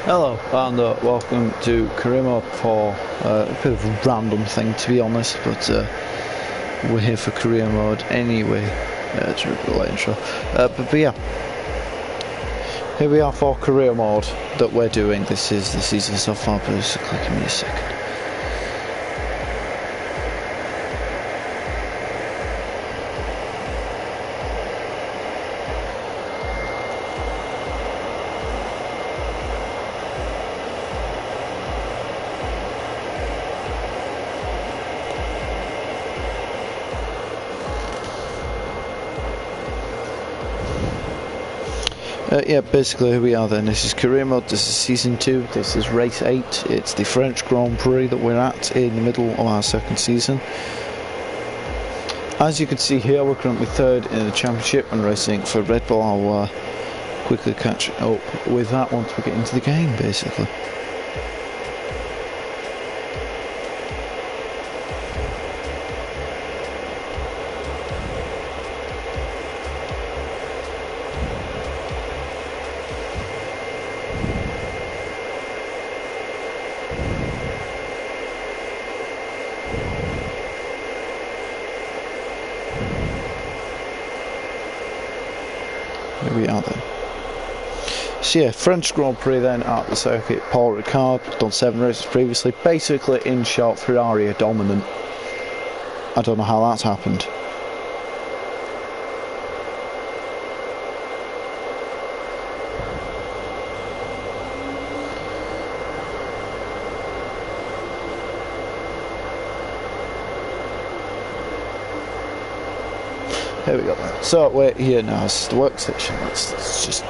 Hello and welcome to Career Mode for a bit of a random thing, to be honest, but we're here for Career Mode anyway. It's a really late intro. But yeah, here we are for Career Mode that we're doing. This is the season so far, please so click me a second. Yeah, basically here we are then. This is Career Mode, this is Season 2, this is Race 8. It's the French Grand Prix that we're at in the middle of our second season. As you can see here, we're currently third in the championship and racing for Red Bull. I'll quickly catch up with that once we get into the game, basically. Here we are then. So yeah, French Grand Prix then at the circuit. Paul Ricard, done 7 races previously. Basically, in short, Ferrari are dominant. I don't know how that's happened. Here we go then. So we're here now. This is the workstation. Let's just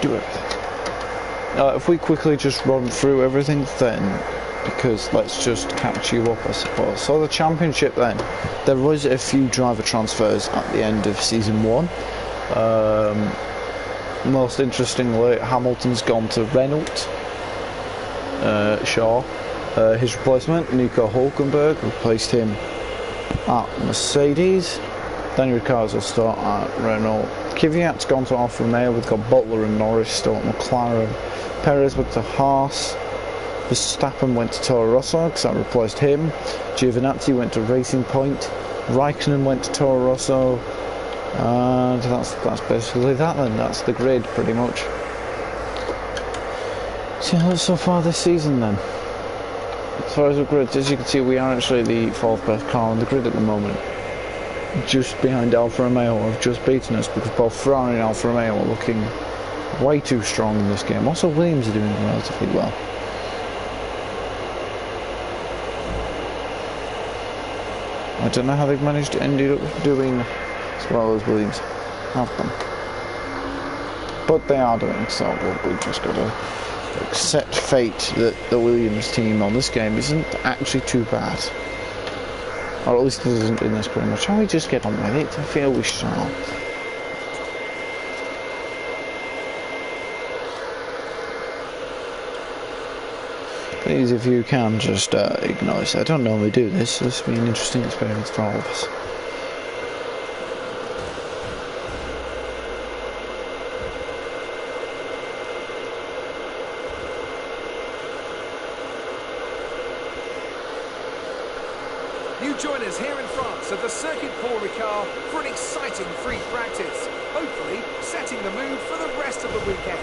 do everything. If we quickly just run through everything then, because let's just catch you up, I suppose. So the championship then, there was a few driver transfers at the end of season 1. Most interestingly, Hamilton's gone to Renault. Shaw, his replacement, Nico Hülkenberg, replaced him at Mercedes. Daniel Ricciardo will start at Renault. Kvyat's gone to Alfa Romeo. We've got Butler and Norris still at McLaren. Perez went to Haas. Verstappen went to Toro Rosso because that replaced him. Giovinazzi went to Racing Point. Raikkonen went to Toro Rosso. And that's basically that then. That's the grid pretty much. So yeah, that's so far this season then. As far as the grid, as you can see, we are actually the 4th best car on the grid at the moment. Just behind Alfa Romeo have just beaten us because both Ferrari and Alfa Romeo are looking way too strong in this game. Also, Williams are doing relatively well. I don't know how they've managed to end up doing as well as Williams have done. But they are doing so. We've just got to accept fate that the Williams team on this game isn't actually too bad. Or at least it isn't in this pretty much. Shall we just get on with it? I feel we shall. Please, if you can, just ignore this. I don't normally do this. This will be an interesting experience for all of us. You join us here in France at the Circuit Paul Ricard for an exciting free practice, hopefully setting the mood for the rest of the weekend.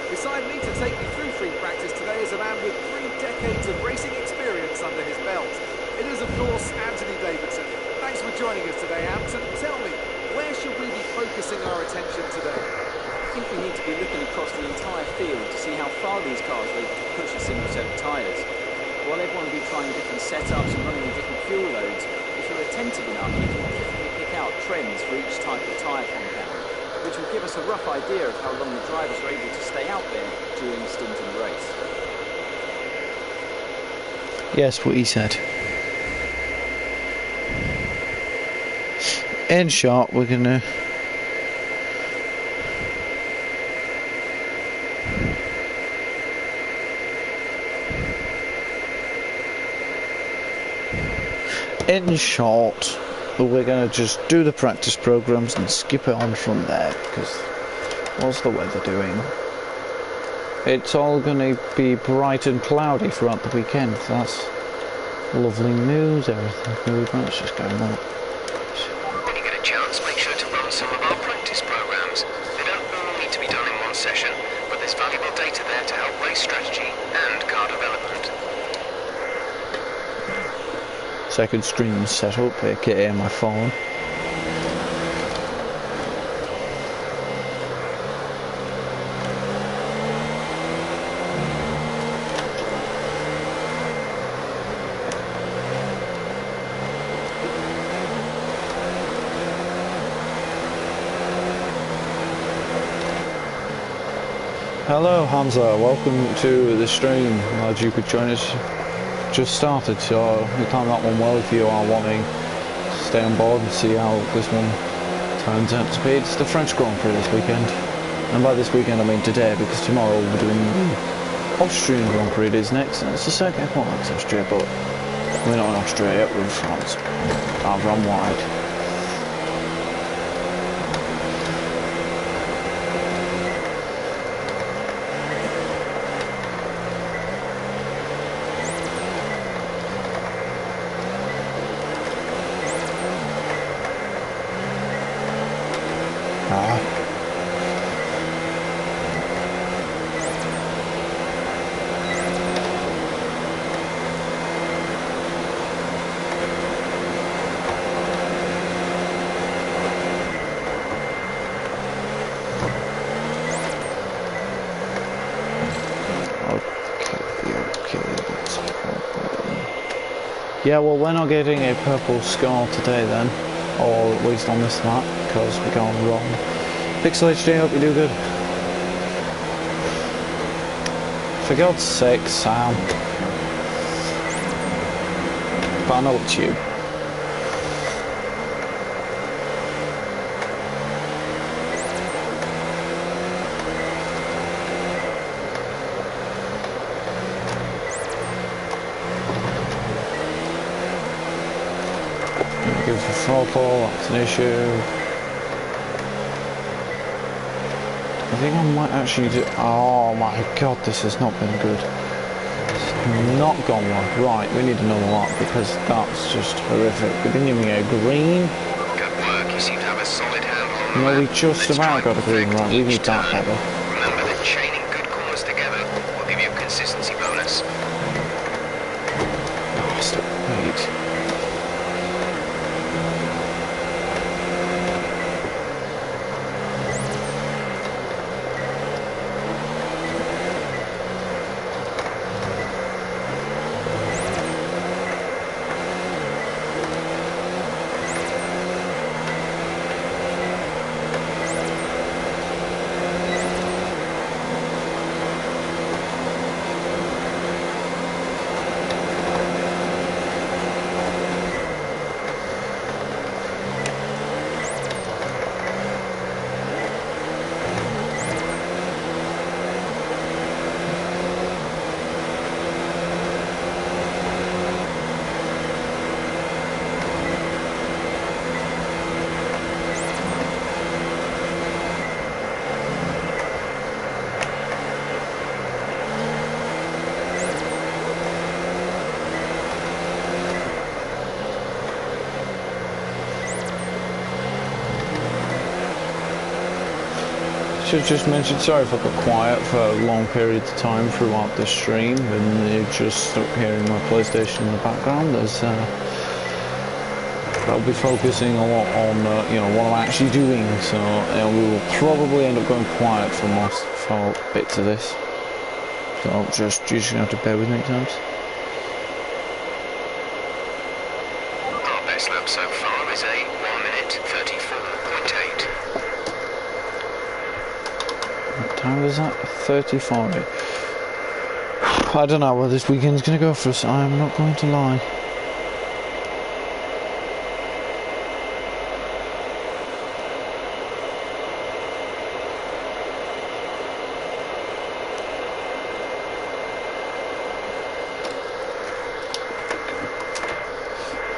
Beside me to take you through free practice today is a man with 3 decades of racing experience under his belt. It is, of course, Anthony Davidson. Thanks for joining us today, Anthony. Tell me, where should we be focusing our attention today? I think we need to be looking across the entire field to see how far these cars are able to push a single set of tyres. While everyone will be trying different setups and running with different fuel loads, if you're attentive enough, you can definitely pick out trends for each type of tyre compound, which will give us a rough idea of how long the drivers are able to stay out there during a stint in the race. Yes, what he said. In short, we're gonna in short, we're going to just do the practice programs and skip it on from there, because what's the weather doing? It's all going to be bright and cloudy throughout the weekend. That's lovely news. Everything good. Let's just go on. When you get a chance, make sure to run some of our practice programs. They don't all need to be done in one session, but there's valuable data there to help race strategy and car development. Second screen set up, aka my phone. Hello Hamza, welcome to the stream. Glad you could join us. Just started, so we timed that one well if you are wanting to stay on board and see how this one turns out to be. It's the French Grand Prix this weekend, and by this weekend I mean today, because tomorrow we're doing the Austrian Grand Prix. It is next, and it's the second one. It's Austria, but we're not in Austria yet, we're in France. I'll run wide. Yeah, well, we're not getting a purple score today then, or at least on this map, because we're going wrong. Pixel HD, hope you do good. For God's sake, Sam. But I know it's you. Give us a throttle, that's an issue. I think I might actually do... Oh my god, this has not been good. It's not gone well. Right, we need another lap because that's just horrific. We didn't even get a green. Good work, you seem to have a solid handle on No, the we map. just Let's about try got a green, perfect right? We each need that turn. better. Remember that chaining good corners together will give you a consistency bonus. Oh, stop. Wait. Should just mention, sorry if I got quiet for long periods of time throughout the stream and you just stuck hearing my PlayStation in the background. As I'll be focusing a lot on you know, what I'm actually doing, so we will probably end up going quiet for bits of this. So you're just gonna have to bear with me at times. Our best lap so far is a 1 minute 34.8. What time is that? 35. I don't know where this weekend's going to go for us, I'm not going to lie.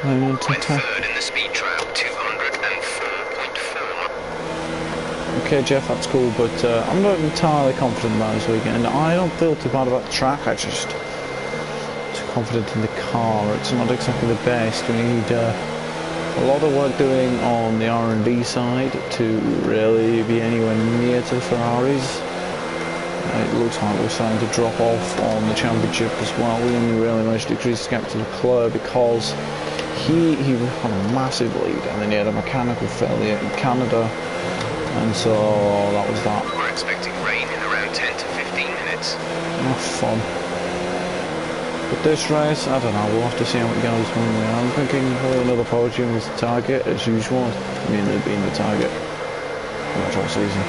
Went third in the speed trial, 204.4. Okay, Jeff, that's cool, but I'm not entirely confident about this weekend. I don't feel too bad about the track, I just too confident in the car. It's not exactly the best. We need a lot of work doing on the R&D side to really be anywhere near to the Ferraris. It looks like we're starting to drop off on the championship as well. We only really managed to decrease the gap to Leclerc because he had a massive lead, and then he had a mechanical failure in Canada, and so that was that. We're expecting rain in around 10 to 15 minutes. Not fun. But this race, I don't know, we'll have to see how it goes when we are. I'm thinking probably another podium is the target, as usual. I mean, they've been the target pretty much all season.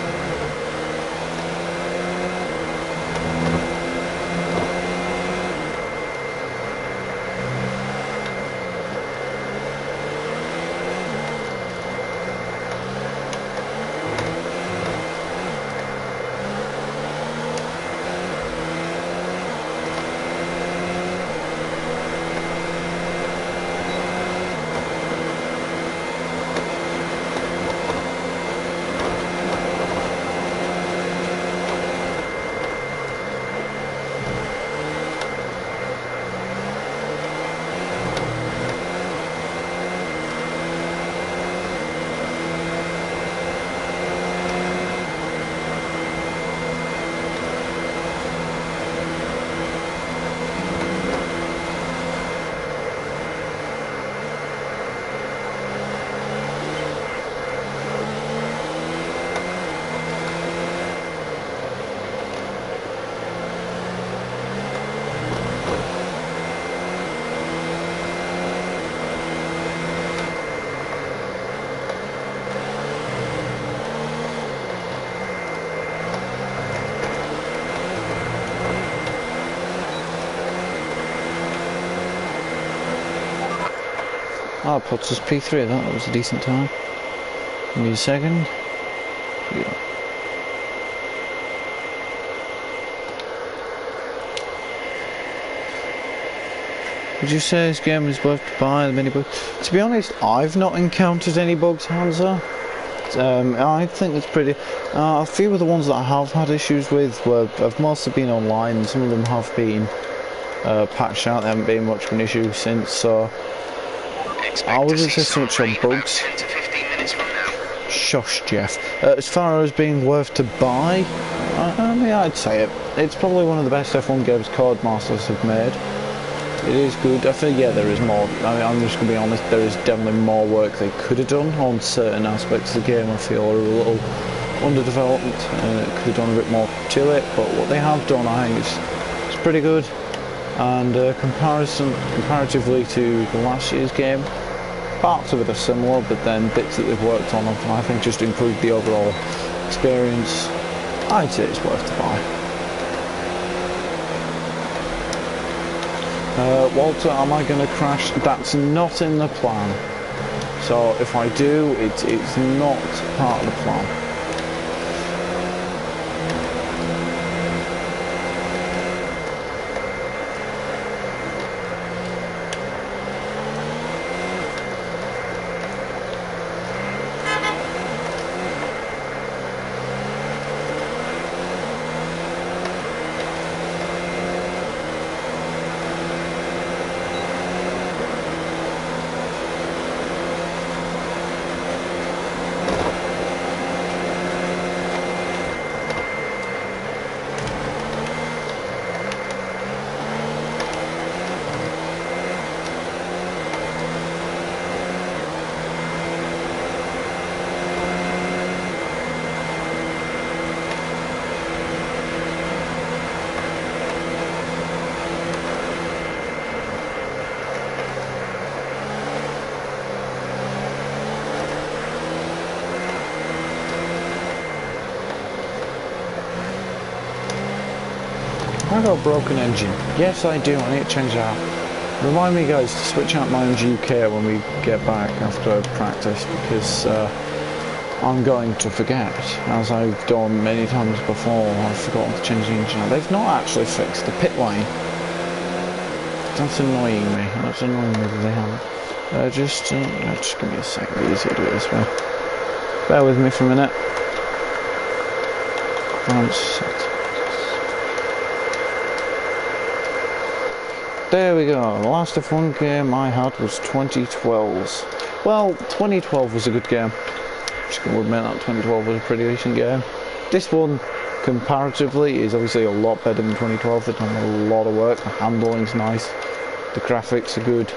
Oh, puts us P3 of that. That was a decent time. Give me a second. Yeah. Would you say this game is worth to buy? Many bugs? To be honest, I've not encountered any bugs, Hansa. I think it's pretty. A few of the ones that I have had issues with have mostly been online. Some of them have been patched out. There haven't been much of an issue since. So I wouldn't say so much on bugs. 10 to 15 minutes from now. Shush, Jeff. As far as being worth to buy, I mean, I'd say it. It's probably one of the best F1 games Codemasters have made. It is good. I think, yeah, there is more. I mean, I'm just going to be honest, there is definitely more work they could have done on certain aspects of the game. I feel are a little underdeveloped, and it could have done a bit more to it, but what they have done, I think, is pretty good. And comparatively to the last year's game, parts of it are similar, but then bits that they've worked on have, I think, just improved the overall experience. I'd say it's worth to buy. Walter, am I going to crash? That's not in the plan. So if I do, it's not part of the plan. I got a broken engine. Yes, I do. I need to change that. Remind me, guys, to switch out my MGU-K when we get back after practice, because I'm going to forget, as I've done many times before. I've forgotten to change the engine out. They've not actually fixed the pit lane. That's annoying me. That's annoying me that they haven't. Just give me a second. Easy to do it this way. Bear with me for a minute. There we go. The last F1 game I had was 2012's. Well, 2012 was a good game. Just going to admit that 2012 was a pretty decent game. This one, comparatively, is obviously a lot better than 2012. They've done a lot of work. The handling's nice. The graphics are good.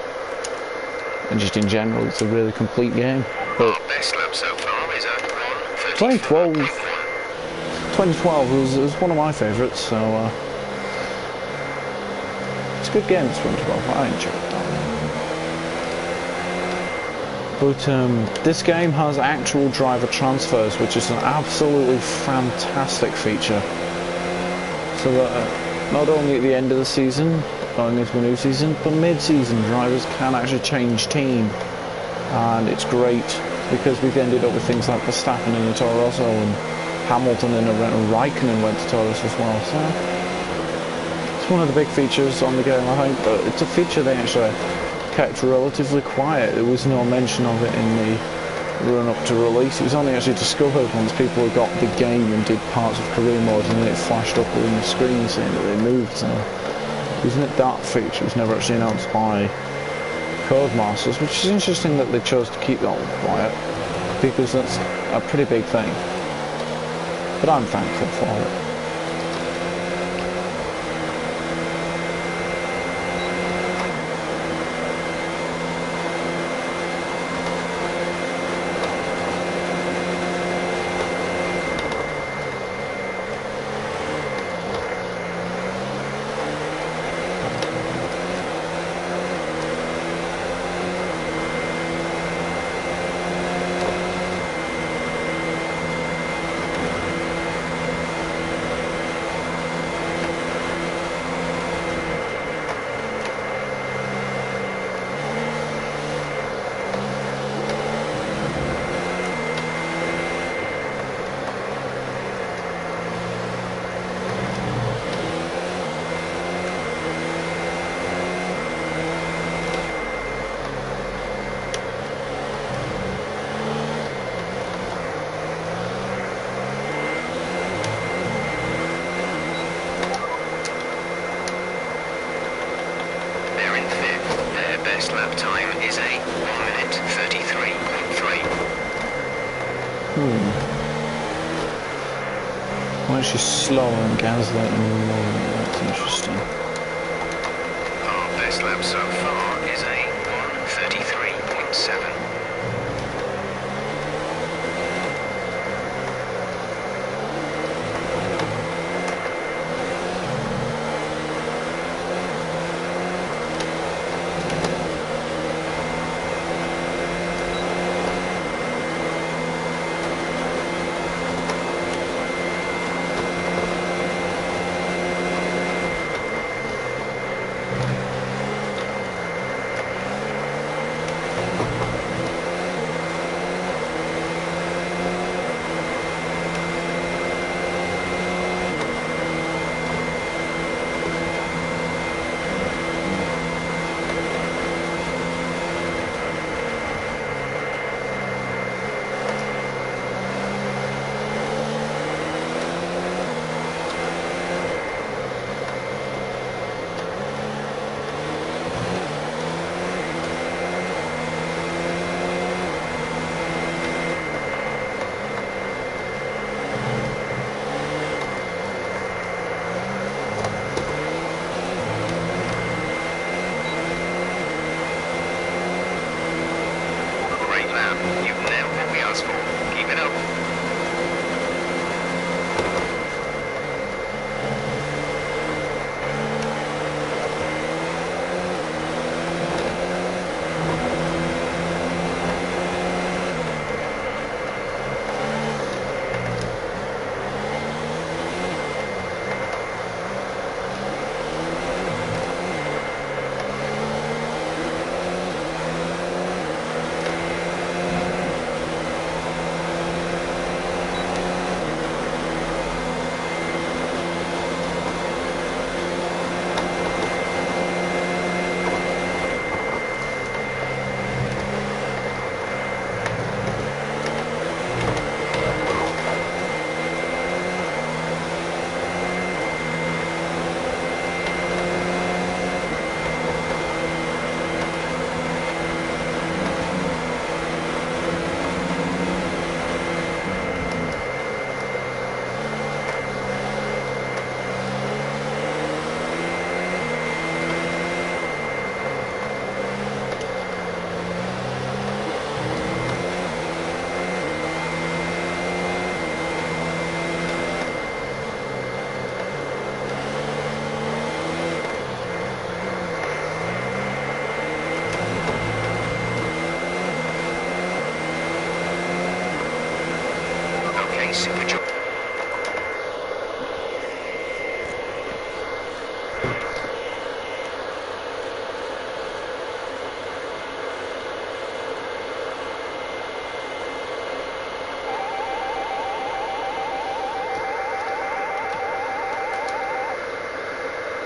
And just in general, it's a really complete game. But Our best lap so far is at 2012 1:34.1. was one of my favourites, so it's a good game, 2012. I enjoyed that. But this game has actual driver transfers, which is an absolutely fantastic feature. So that not only at the end of the season, going into a new season, but mid-season drivers can actually change team, and it's great because we've ended up with things like Verstappen in the Toro Rosso and Hamilton and Raikkonen went to Taurus as well. So it's one of the big features on the game, I think, but it's a feature they actually kept relatively quiet. There was no mention of it in the run-up to release. It was only actually discovered once people had got the game and did parts of career mode, and then it flashed up on the screen saying that they moved. So isn't it that feature was never actually announced by Codemasters, which is interesting that they chose to keep that one quiet, because that's a pretty big thing. But I'm thankful for it. They're in fifth. Their best lap time is a 1:33.3. Well, actually slower than Gasly and Lauren. That's interesting. Our best lap so far is a 1:33.7.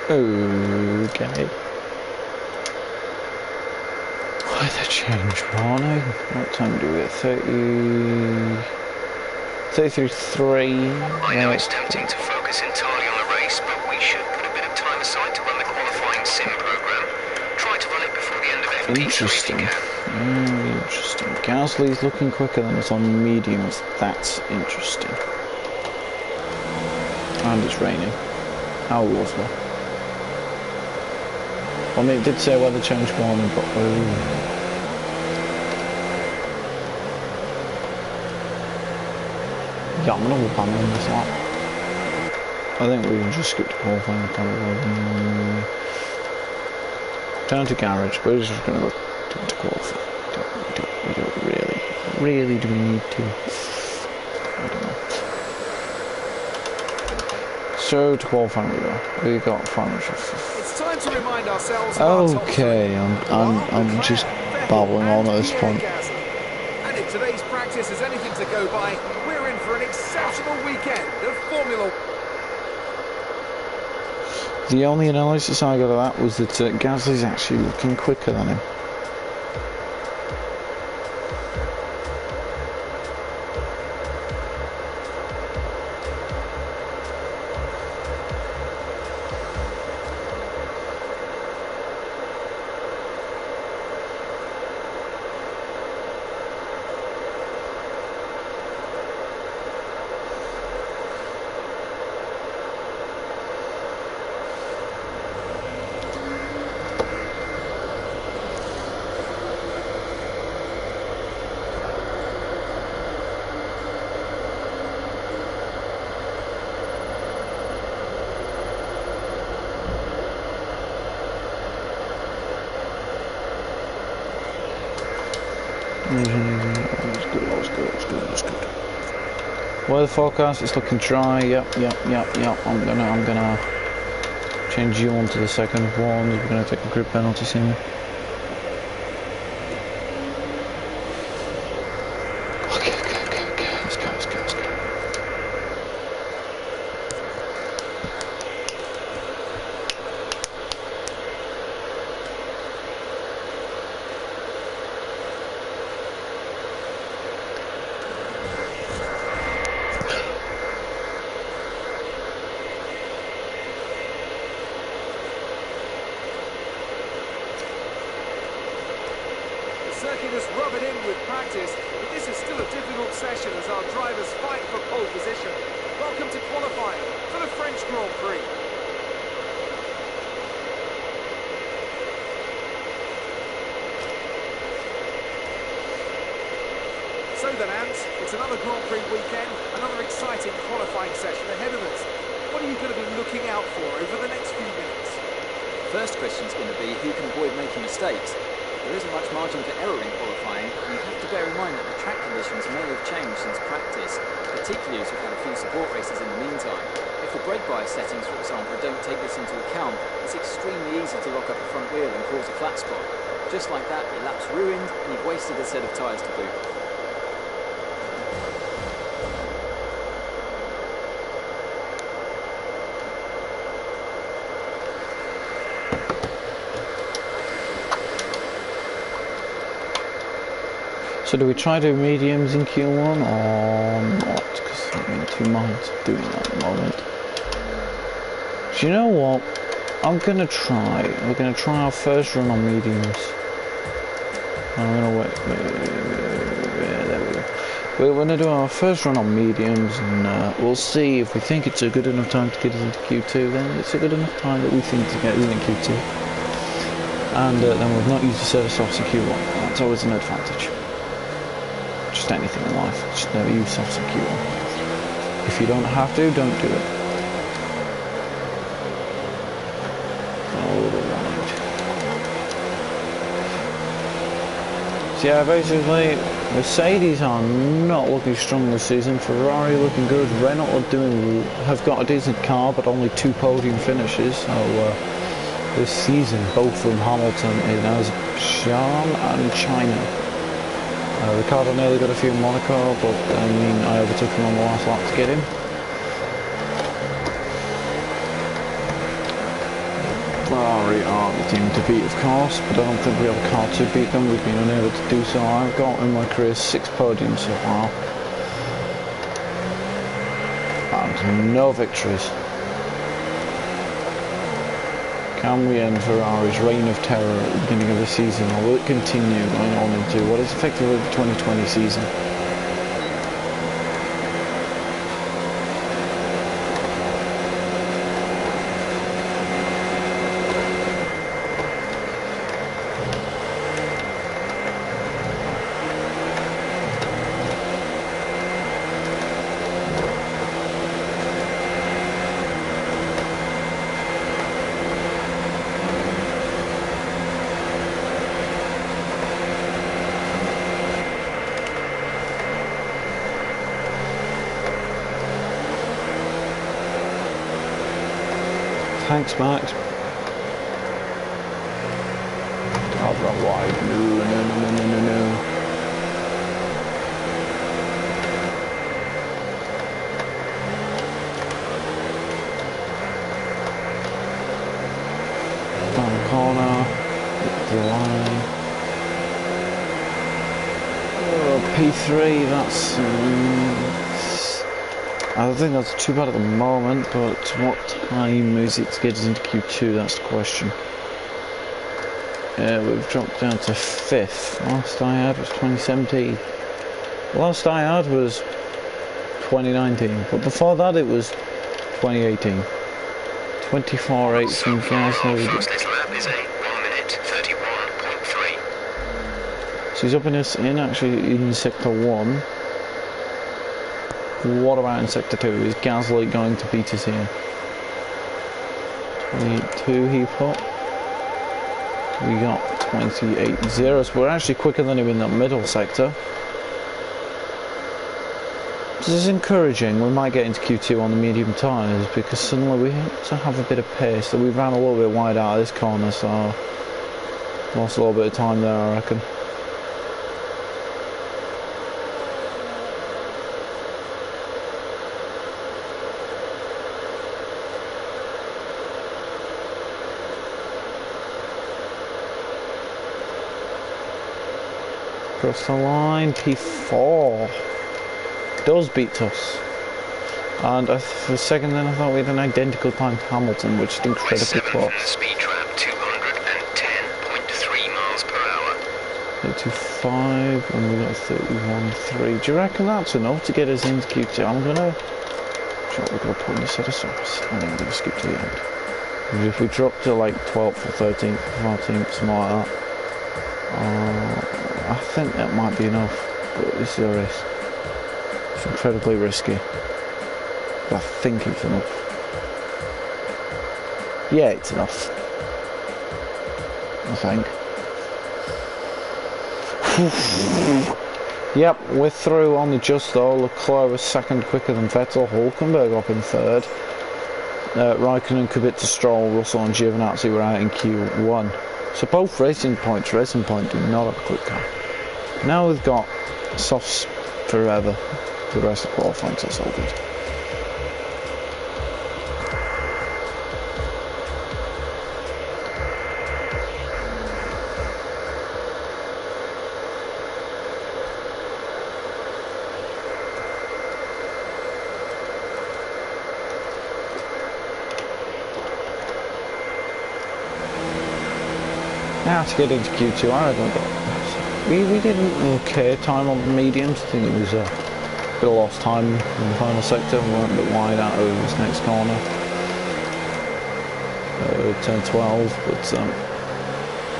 Okay. Why the change morning? What time do we get? 33. I know it's tempting to focus entirely on the race, but we should put a bit of time aside to run the qualifying sim program. Try to run it before the end of FP3 if Interesting. you can. Very interesting. Gasly's looking quicker than us on mediums. That's interesting. And it's raining. How was well? I mean, it did say weather change warning, but yeah, I'm gonna walk on this lap. I think we can just skip to qualifying probably. Down to garage, we're just gonna go to qualify. We don't really do we need to? I don't know. So to qualifying we go. We got 500. It's time to remind ourselves of our top Okay, I'm just babbling on at this point. And if today's practice is anything to go by, we're in for an exceptional weekend of Formula 1. The only analysis I got of that was that Gasly's actually looking quicker than him. That's good. Weather forecast, it's looking dry. Yep. I'm gonna change you onto the second one. We're gonna take a grid penalty soon. Okay. Let's go. Circuit has rub it in with practice, but this is still a difficult session as our drivers fight for pole position. Welcome to qualifying for the French Grand Prix. So then, Ant, it's another Grand Prix weekend, another exciting qualifying session ahead of us. What are you going to be looking out for over the next few minutes? First question's going to be who can avoid making mistakes. There isn't much margin for error in qualifying, and you have to bear in mind that the track conditions may have changed since practice, particularly as we've had a few support races in the meantime. If the brake bias settings, for example, don't take this into account, it's extremely easy to lock up the front wheel and cause a flat spot. Just like that, your lap's ruined, and you've wasted a set of tyres to boot. So do we try to do mediums in Q1 or not? Because I'm in 2 minds of doing that at the moment. Do you know what? We're gonna try our first run on mediums. I'm gonna wait. Yeah, there we go. We're gonna do our first run on mediums, and we'll see if we think it's a good enough time to get us into Q2. Then it's a good enough time that we think to get us in Q2. And then we've not used a set of softs in Q1. That's always an advantage. Just anything in life, just never use softs in Q1. If you don't have to, don't do it. Alright. So yeah, basically, Mercedes are not looking strong this season. Ferrari looking good. Renault have got a decent car, but only 2 podium finishes. So this season, both from Hamilton in Azerbaijan and China. Ricardo nearly got a few in Monaco, but I mean, I overtook him on the last lap to get him. Ferrari are the team to beat, of course, but I don't think we have a car to beat them. We've been unable to do so. I've got in my career 6 podiums so far, and no victories. Can we end Ferrari's reign of terror at the beginning of the season, or will it continue going on into what is effectively the 2020 season? Thanks, Max. Cover up wide. No. Down the corner. The line. Oh, P3, that's... I don't think that's too bad at the moment, but what time is it to get us into Q2? That's the question. We've dropped down to 5th. Last I had was 2017. Last I had was 2019, but before that it was 2018. 24.8 from Gasly. Fastest lap is a 1:31.3. So he's up in Sector 1. What about in Sector 2? Is Gasly going to beat us here? 22 he put. We got 28.0, so we're actually quicker than him in that middle sector. This is encouraging. We might get into Q2 on the medium tyres because suddenly we have to have a bit of pace. So we ran a little bit wide out of this corner, so lost a little bit of time there, I reckon. Across the line, P4 does beat us, and for a second then I thought we had an identical time to Hamilton, which is incredibly close. Speed trap 210.3 miles per hour. 35 and we got 31.3. Do you reckon that's enough to get us into Q2? I'm gonna try to put in a set of socks and then we're gonna skip to the end. If we drop to like 12th or 13th or 14th, something like that, I think that might be enough, but this is a risk. It's incredibly risky, but I think it's enough. Yeah, it's enough, I think. Yep, we're through on the just though. Leclerc was second quicker than Vettel. Hulkenberg up in third. Raikkonen, Kubica, Stroll, Russell and Giovinazzi were out in Q1. So both Racing Point do not have a quick car. Now we've got softs forever for the rest of qualifying, so it's all good. Now to get into Q2, I reckon we did an okay time on the mediums. I think it was a bit of lost time in the final sector. We went a bit wide out of this next corner. Turn 12, but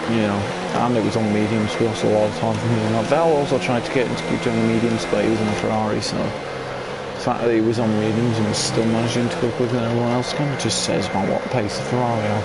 you know, and it was on mediums. We lost a lot of time from here. Now, Val also tried to get into Q2 on the mediums, but he was in a Ferrari, so the fact that he was on mediums and was still managing to go quicker than everyone else kind of just says about what pace the Ferrari have.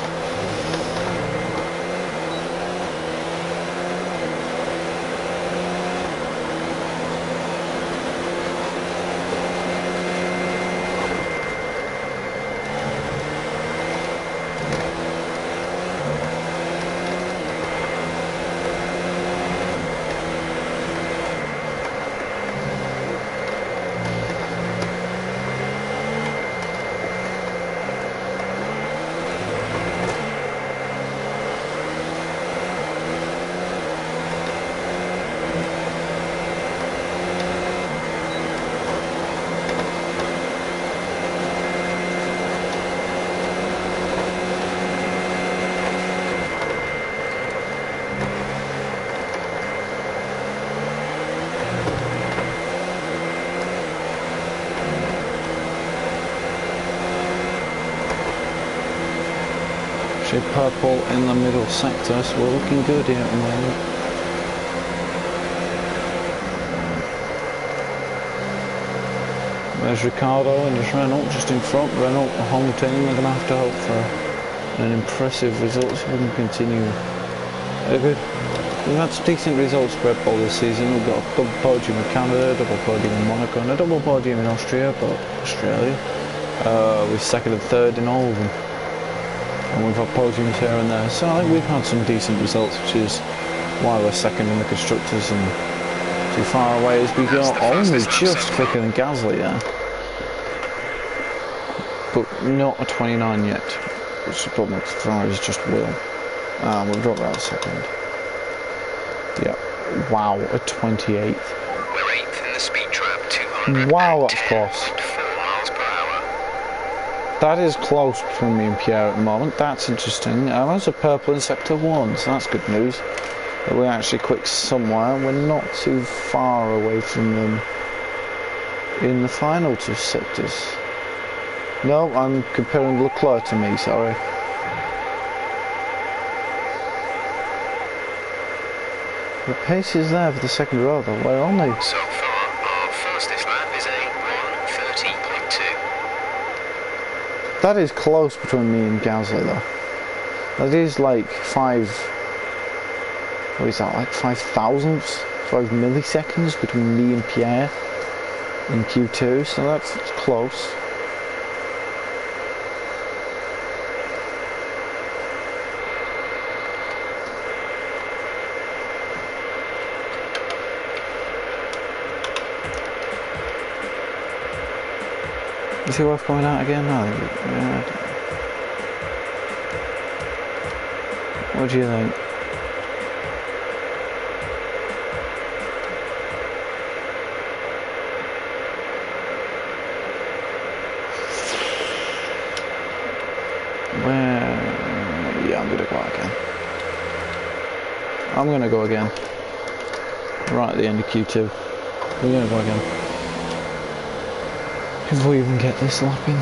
Actually purple in the middle sector, so we're looking good here at the moment. There's Ricciardo and there's Renault just in front. Renault, the home team, they're going to have to hope for an impressive result so we can continue. They're good. We've had some decent results for Red Bull this season. We've got a double podium in Canada, a double podium in Monaco, and a double podium in Australia. We're second and third in all of them. And we've had podiums here and there. So I think we've had some decent results, which is why we're second in the Constructors and too far away as we go. Only just quicker than Gasly there. But not a 29 yet, which is the problem with Ferrari's just will. We'll drop that a second. Yeah, wow, a 28th. We're 8th in the speed trap, 200. Wow, that's close. 4 miles per hour. That is close between me and Pierre at the moment. That's interesting. There's a purple in sector 1, so that's good news. That we're actually quick somewhere. We're not too far away from them in the final 2 sectors. No, I'm comparing Leclerc to me, sorry. The pace is there for the second row though. We're only... So far, our fastest lap is a 1:30.2. That is close between me and Gasly though. That is like 5 thousandths? 5 milliseconds between me and Pierre in Q2, so that's close. Is it worth going out again? No, yeah. What do you think? Yeah, I'm gonna go again. I'm gonna go again. Right at the end of Q2. We're gonna go again. If we even get this lap in.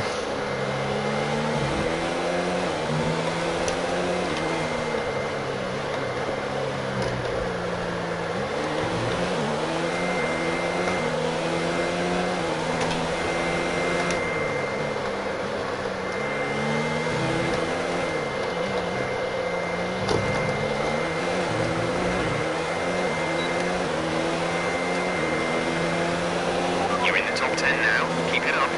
You're in the top 10 now. Keep it up.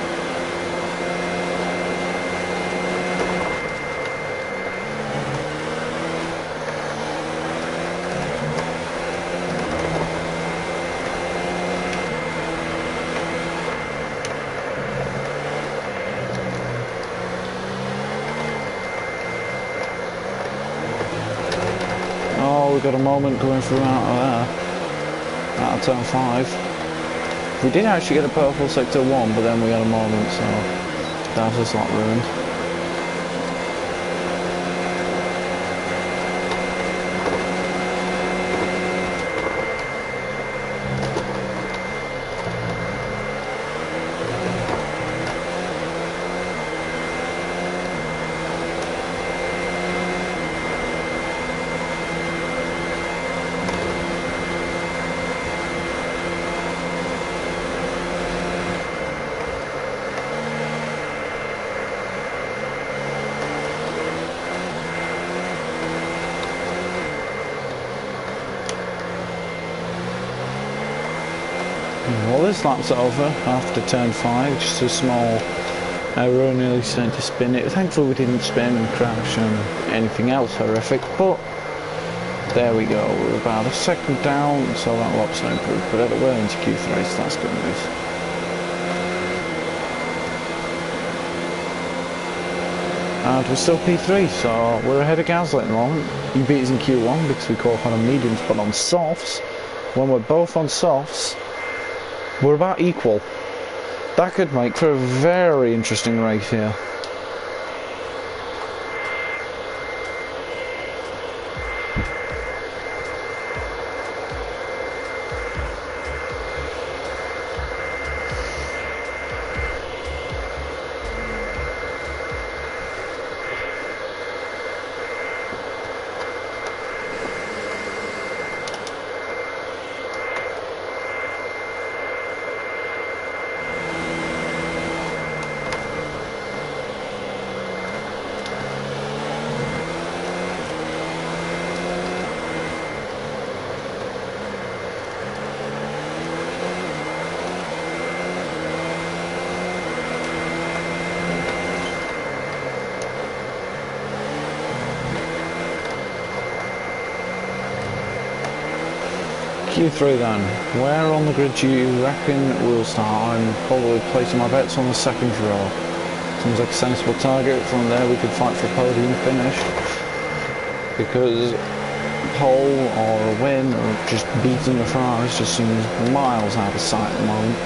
Oh, we've got a moment going through out of there. Out of turn 5. We did actually get a purple sector 1, but then we had a moment, so that was not ruined. Well, this lap's over after turn 5, just a small error, nearly starting to spin it. Thankfully we didn't spin and crash and anything else horrific, but there we go. We're about a second down, so that lap's not improved, but we're into Q3, so that's good news. And we're still P3, so we're ahead of Gasly at the moment. He beat us in Q1 because we qualified on mediums, but on softs, when we're both on softs, we're about equal. That could make for a very interesting race here. Q3 then. Where on the grid do you reckon we'll start? I'm probably placing my bets on the second row. Seems like a sensible target. From there we could fight for a podium finish. Because pole or a win or just beating the Ferraris just seems miles out of sight at the moment.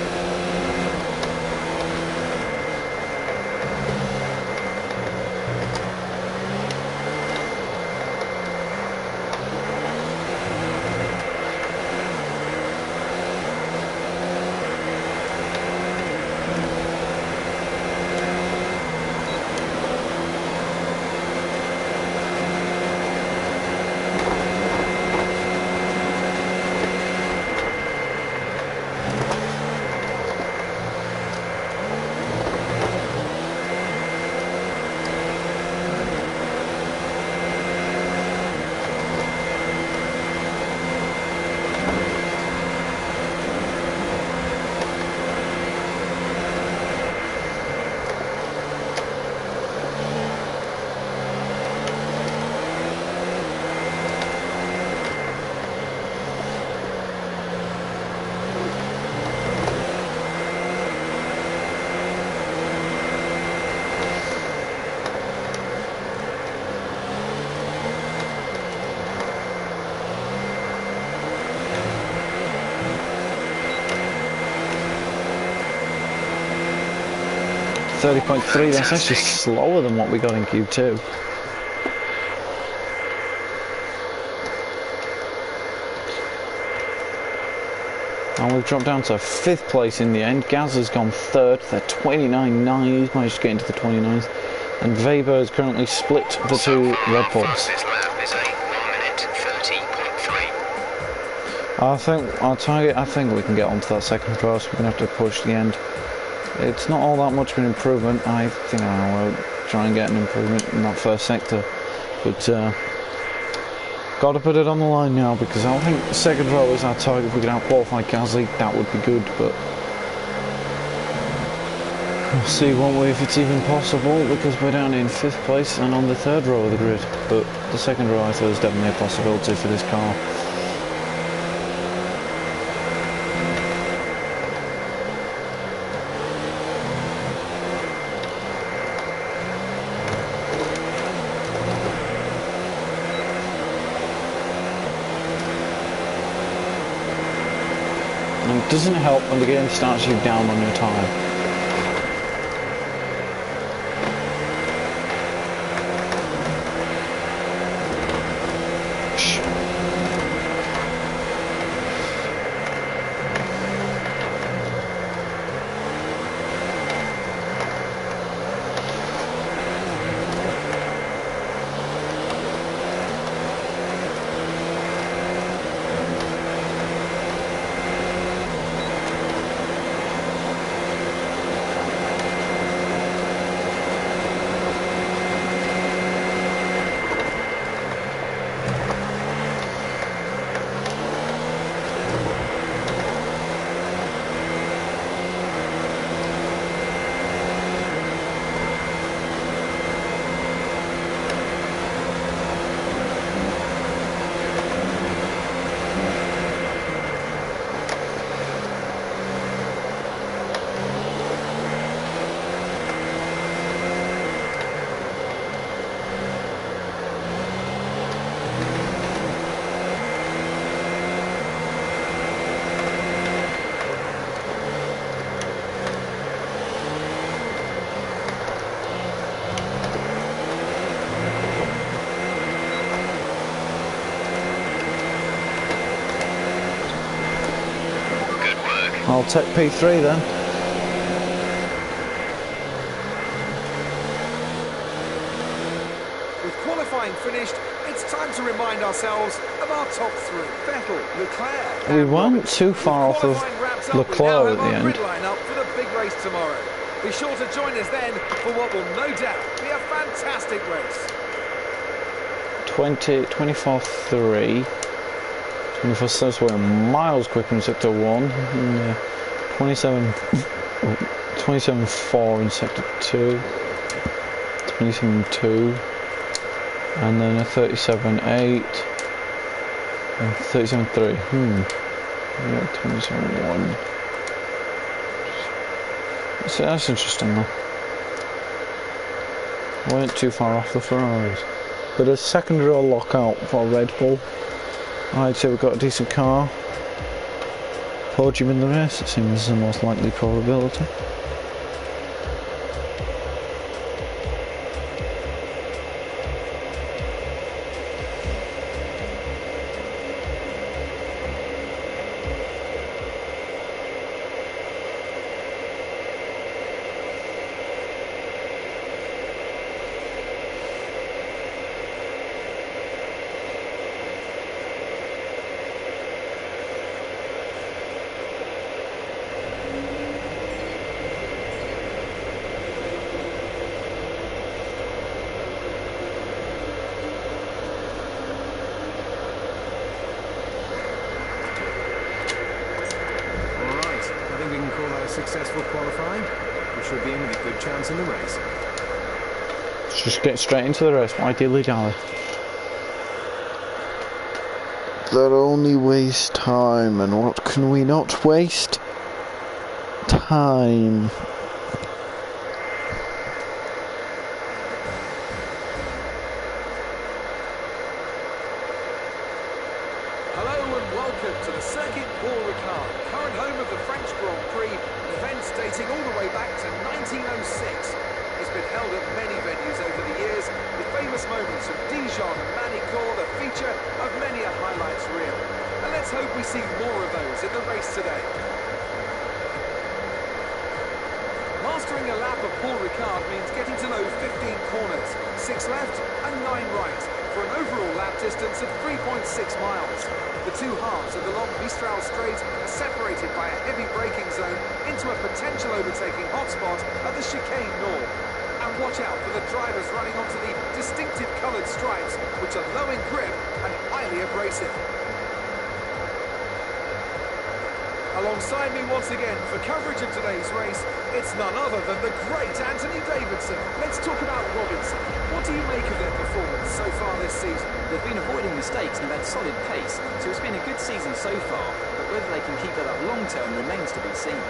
.3, that's actually slower than what we got in Q2. And we've dropped down to 5th place in the end. Gaz has gone 3rd, they're 29.9, he's managed to get into the 29th. And Weber is currently split the two Red Bulls. Fastest lap is a 1 minute 30.3. I think our target, I think we can get onto that second cross. We're going to have to push the end. It's not all that much of an improvement. I think I will try and get an improvement in that first sector. But got to put it on the line now, because I think the second row is our target. If we can out-qualify Gasly, that would be good. But we'll see, won't we, if it's even possible, because we're down in 5th place and on the 3rd row of the grid. But the second row, I thought, is definitely a possibility for this car. And it doesn't help when the game starts you down on your time. I'll take P3 then. With qualifying finished, it's time to remind ourselves of our top 3. Vettel, Leclerc. We weren't too far off of Leclerc at the end. Grid lineup for the big race tomorrow. Be sure to join us then for what will no doubt be a fantastic race. 24.3. 24, so we're miles quicker in sector 1. And, 27.4 in sector 2. 27.2. And then a 37.8. And 37.3. Yeah, 2021. So that's interesting though. Weren't too far off the Ferraris. But a second row lockout for Red Bull. I'd say we've got a decent car. Podium in the race, it seems the most likely probability. Successful qualifying. We should be in with a good chance in the race. Let's just get straight into the race. Why dilly-dally? That only wastes time, and what can we not waste? Time. Hello and welcome to the Circuit Paul Ricard, current home of the French Grand Prix, an event dating all the way back to 1906. It's been held at many venues over the years, with famous moments from Dijon and Manicourt the feature of many a highlights reel. And let's hope we see more of those in the race today. Mastering a lap of Paul Ricard means getting to know 15 corners, 6 left and 9 right, for an overall lap distance of 3.6 miles. The two halves of the long Mistral Straight are separated by a heavy braking zone into a potential overtaking hotspot at the chicane north. And watch out for the drivers running onto the distinctive coloured stripes, which are low in grip and highly abrasive. Alongside me once again for coverage of today's race, it's none other than the great Anthony Davidson. Let's talk about Robinson. What do you make of their performance so far this season? They've been avoiding mistakes and have had solid pace, so it's been a good season so far, but whether they can keep that up long term remains to be seen.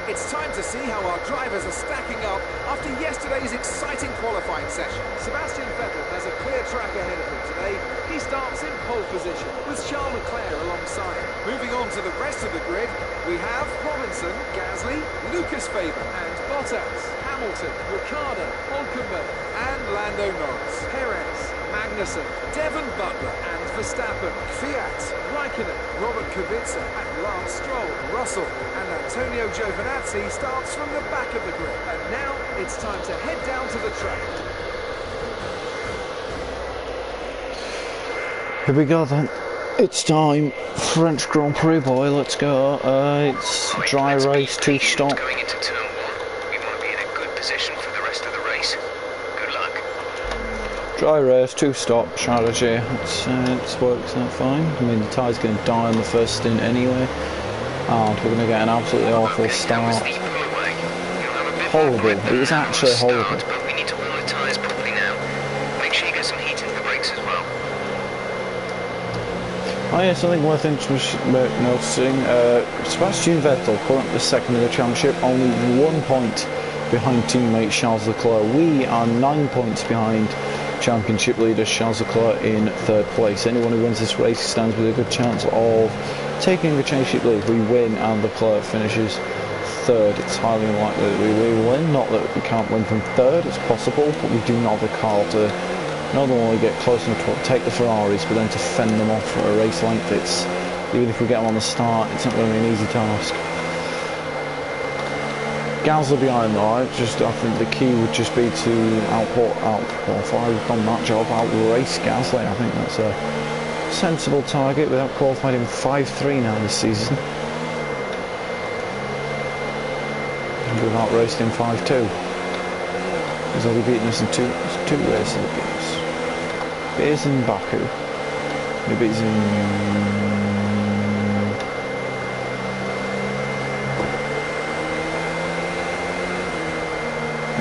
It's time to see how our drivers are stacking up after yesterday's exciting qualifying session. Sebastian Vettel has a clear track ahead of him today. He starts in pole position with Charles Leclerc alongside. Moving on to the rest of the grid, we have Robinson, Gasly, Lucas Faber and Bottas, Hamilton, Ricciardo, Hülkenberg and Lando Norris, Perez, Magnussen, Devon Butler and Verstappen, Fiat, Raikkonen, Robert Kubica and Lance Stroll, Russell and Antonio Giovinazzi starts from the back of the grid. And now it's time to head down to the track. Here we go then. It's time. French Grand Prix, boy, let's go. It's dry race, 2 stop. Going into turn 1, we want to be in a good position for the rest of the race. Good luck. Dry race, 2 stop strategy. It's works out fine. I mean, the tyre's going to die on the first stint anyway. And we're going to get an absolutely awful Okay, that was start. the pull-away. You'll have a bit Horrible. more grip It was than actually start, horrible. But we need to warm the tyres properly now. Make sure you get some heat into the brakes as well. Oh yeah, something worth noticing. Sebastian Vettel, currently second in the championship, only 1 point behind teammate Charles Leclerc. We are 9 points behind championship leader Charles Leclerc in 3rd place. Anyone who wins this race stands with a good chance of taking the championship lead. We win and Leclerc finishes 3rd. It's highly unlikely that we will win. Not that we can't win from 3rd, it's possible, but we do not have the car to not only get close enough to take the Ferraris, but then to fend them off for a race length. It's, even if we get them on the start, it's not going to be an easy task. Gasly behind though, I think the key would just be to out-qualify. We've done that job, out-race Gasly. I think that's a sensible target without qualifying in 5.3 now this season. And we've out-raced in 5.2. He's only beaten us in two races of games. Beers in Baku. He beats in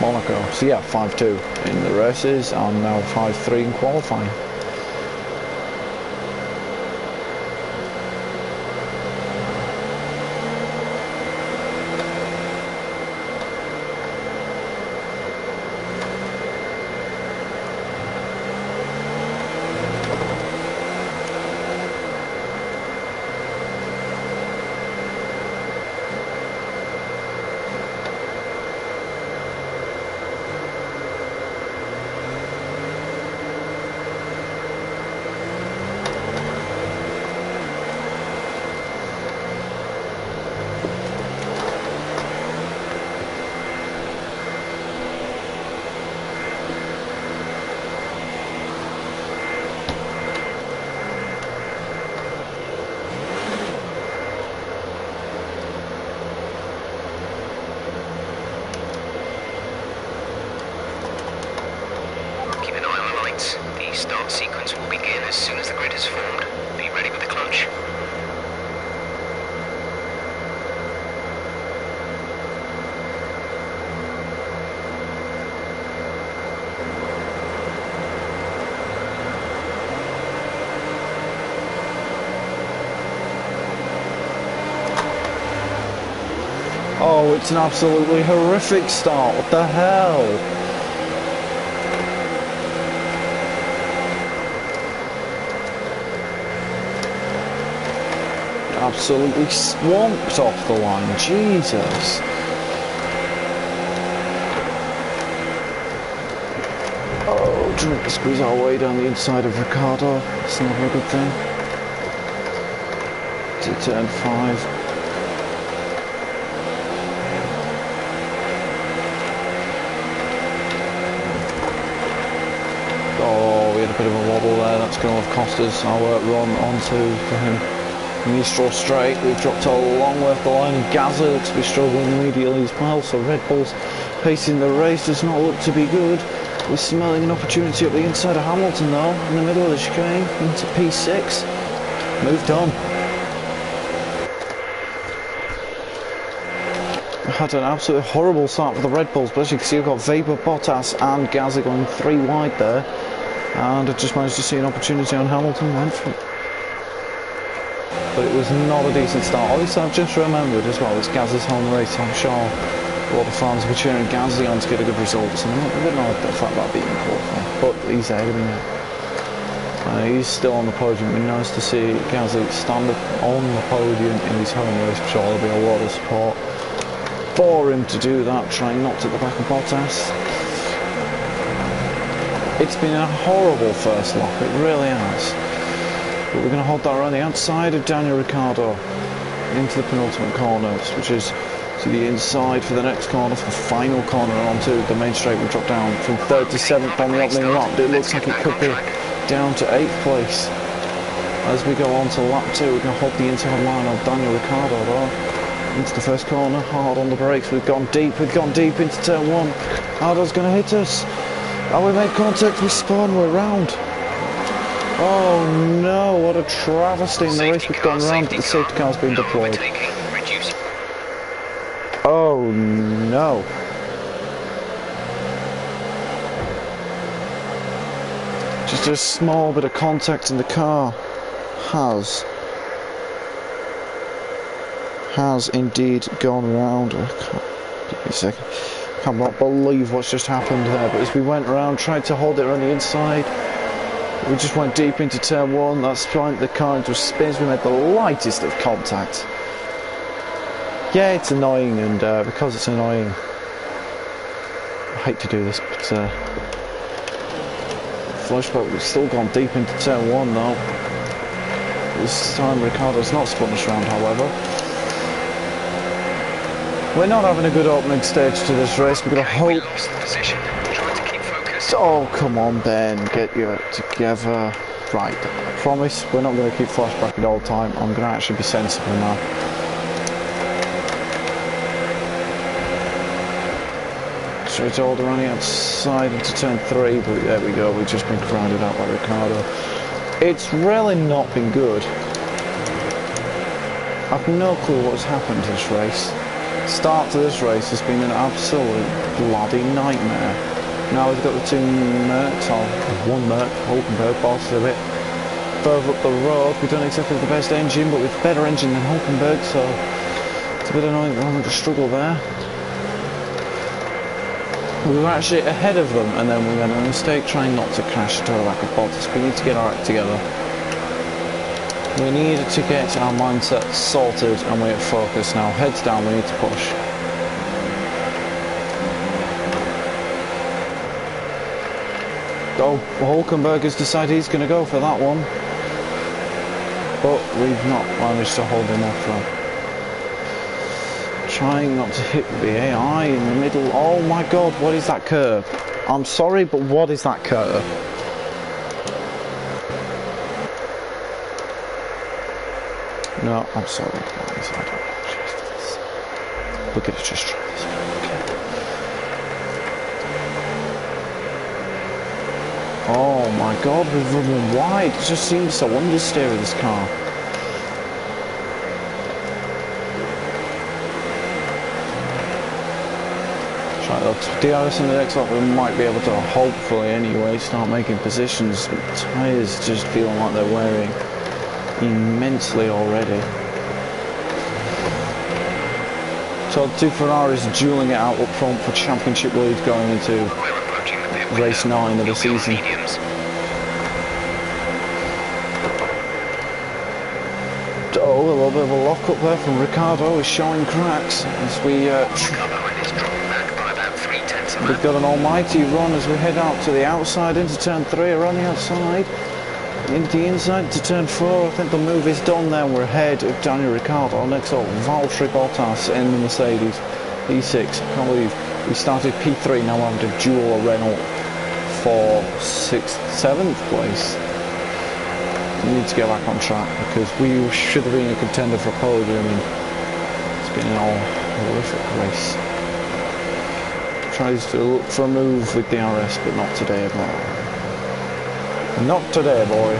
Monaco. So yeah, 5-2 in the races and now 5-3 in qualifying. Keep an eye on the lights. The start sequence will begin as soon as the grid is formed. Be ready with the clutch. Oh, it's an absolutely horrific start. What the hell? Absolutely swamped off the line. Jesus. Oh, trying to squeeze our way down the inside of Ricciardo. That's never a good thing. To turn 5. Oh, we had a bit of a wobble there. That's going to have cost us our run onto for him. Mistral straight, we've dropped a long way off the line, and Gasly looks to be struggling immediately as well, so Red Bull's pacing the race does not look to be good. We're smelling an opportunity up the inside of Hamilton though, in the middle of the chicane, into P6. Moved on. Had an absolutely horrible start for the Red Bulls, but as you can see we've got Weber, Bottas and Gasly going 3 wide there, and I just managed to see an opportunity on Hamilton, went for it. But it was not a decent start. Obviously I've just remembered as well, it's Gasly's home race. I'm sure a lot of fans will be cheering Gasly on to get a good result, and I'm a bit annoyed at the fact that beating qualifying, but he's ahead of me now. He's still on the podium. It'd be nice to see Gasly stand up on the podium in his home race. I'm sure there'll be a lot of support for him to do that, trying not to the back of Bottas. It's been a horrible first lap, it really has. But we're going to hold that around the outside of Daniel Ricciardo into the penultimate corner, which is to the inside for the next corner, for the final corner onto the main straight. We drop down from 3rd to 7th on the opening lap. It looks like it could be down to 8th place. As we go on to lap 2, we're going to hold the inside line of Daniel Ricciardo though. Into the first corner, hard on the brakes. We've gone deep into turn 1. Ricciardo's going to hit us. And we make contact with Spawn, we're round. Oh no, what a travesty in the race we've gone round, but the safety car's been deployed. Oh no. Just a small bit of contact and the car has indeed gone round. Give me a second. I cannot believe what's just happened there, but as we went around, tried to hold it around the inside, we just went deep into turn 1, that spun the car into spins, we made the lightest of contact. Yeah, it's annoying, and because it's annoying, I hate to do this, but Flashback, we've still gone deep into turn 1 though. This time Ricciardo's not spun us round, however. We're not having a good opening stage to this race, we're going to hope... Oh, come on Ben, get your together. Right, I promise we're not going to keep flashbacking all the time. I'm going to actually be sensible now. Straight all around the outside into turn 3, but there we go, we've just been grounded out by Ricciardo. It's really not been good. I've no clue what's happened to this race. Start to this race has been an absolute bloody nightmare. Now we've got the two Mercs, or one Merc, Hulkenberg, boss a bit further up the road. We don't exactly have the best engine, but with better engine than Hulkenberg, so it's a bit annoying that we're having to struggle there. We were actually ahead of them, and then we made a mistake trying not to crash into the back of Bottas. We need to get our act together. We needed to get our mindset sorted, and we're focused now. Heads down, we need to push. Oh, Hulkenberg has decided he's going to go for that one. But we've not managed to hold him off though. Trying not to hit the AI in the middle. Oh my god, what is that curve? I'm sorry, but what is that curve? No, I'm sorry guys, I don't appreciate this. We're gonna just try this one, okay? Oh my god, we've run wide. It just seems so understeer with this car. DRS in the next lap, we might be able to hopefully anyway start making positions. Tyres just feeling like they're wearing immensely already. So two Ferraris dueling it out up front for championship lead going into race 9 of the season. Oh, a little bit of a lock up there from Ricciardo is showing cracks as we we've got an almighty run as we head out to the outside into turn 3, or on the outside into the inside to turn 4. I think the move is done there. We're ahead of Daniel Ricciardo. Next up, Valtteri Bottas in the Mercedes E6. I can't believe we started P3, now we're having to duel a Renault for 6th, 7th place. We need to get back on track because we should have been a contender for podium, and it's been a horrific race. Tries to look for a move with DRS, but not today, boy. Not today, boy.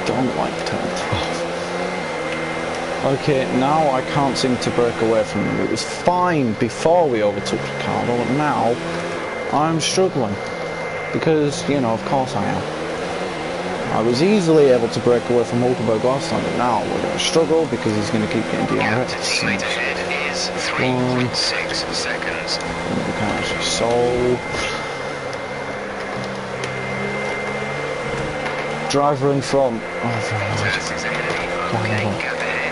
Don't like turn 12. Okay, now I can't seem to break away from him. It was fine before we overtook Ricciardo, but now I'm struggling. Because, you know, of course I am. I was easily able to break away from Hulkenberg last time, but now we're going to struggle because he's going to keep getting DRS. Teammate ahead is 3.6 seconds. So... driver in front. Oh,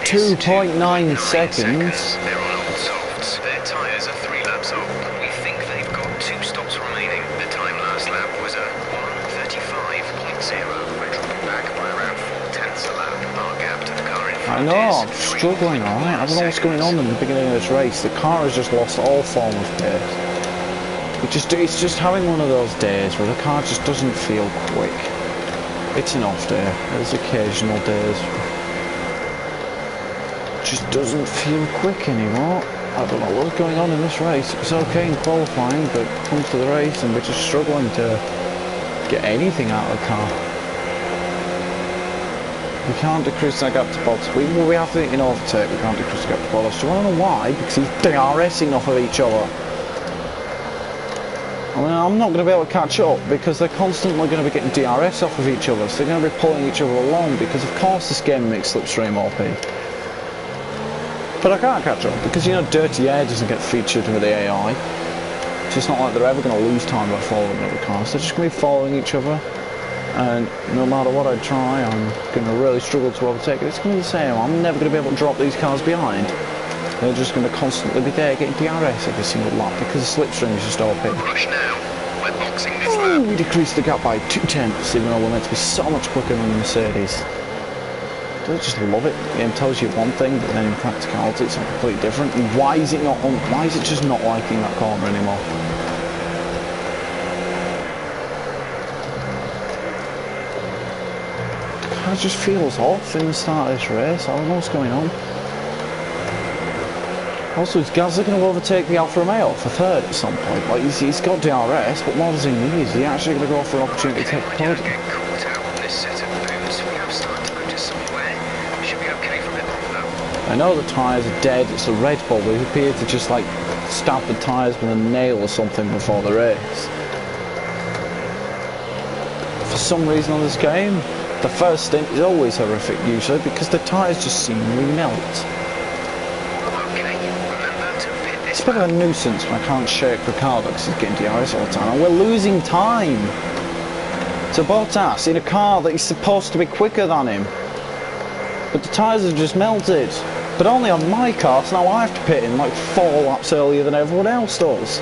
2.9 seconds. They're on old softs. Their tyres are 3 laps old. We think they've got 2 stops remaining. The time last lap was a 1:35.0. We're dropping back by around 4/10 a lap. Our gap to the car in front I know, I'm struggling, alright. I don't know what's going on in the beginning of this race. The car has just lost all form of pace. It's just having one of those days where the car just doesn't feel quick. It's an off day. There's occasional days. It just doesn't feel quick anymore. I don't know what's going on in this race. It was okay in qualifying, but it comes to the race and we're just struggling to get anything out of the car. We can't decrease that gap to Bottas. We have to in overtake. We can't decrease the gap to Bottas. Do you want to know why? Because he's DRSing off of each other. I mean, I'm not going to be able to catch up because they're constantly going to be getting DRS off of each other, so they're going to be pulling each other along because of course this game makes Slipstream OP. But I can't catch up because, you know, Dirty Air doesn't get featured with the AI. It's just not like they're ever going to lose time by following other cars. They're just going to be following each other, and no matter what I try, I'm going to really struggle to overtake it. It's going to be the same. I'm never going to be able to drop these cars behind. They're just going to constantly be there getting DRS every single lap because the slipstream is just OP. Push now. We're boxing this Oh, lap. we decreased the gap by 2/10, even though we're meant to be so much quicker than the Mercedes. I just love it. The game tells you one thing, but then in practicality it's something completely different. And why is it just not liking that corner anymore? car just feels off in the start of this race. I don't know what's going on. Also, is Gasly going to overtake the Alfa Romeo for third at some point? Like, he's got DRS, but what does he need? Is he actually going to go for an opportunity to take the podium? Get caught out on this set of booms. We have started to notice some wear. We should be okay for a bit longer though. I know the tyres are dead, it's the Red Bull. They appear to just like stab the tyres with a nail or something before the race. For some reason on this game, the first stint is always horrific usually because the tyres just seemingly melt. It's a bit of a nuisance when I can't shake Ricciardo because he's getting DRS all the time. And we're losing time to Bottas in a car that is supposed to be quicker than him. But the tyres have just melted. But only on my car, so now I have to pit in like 4 laps earlier than everyone else does.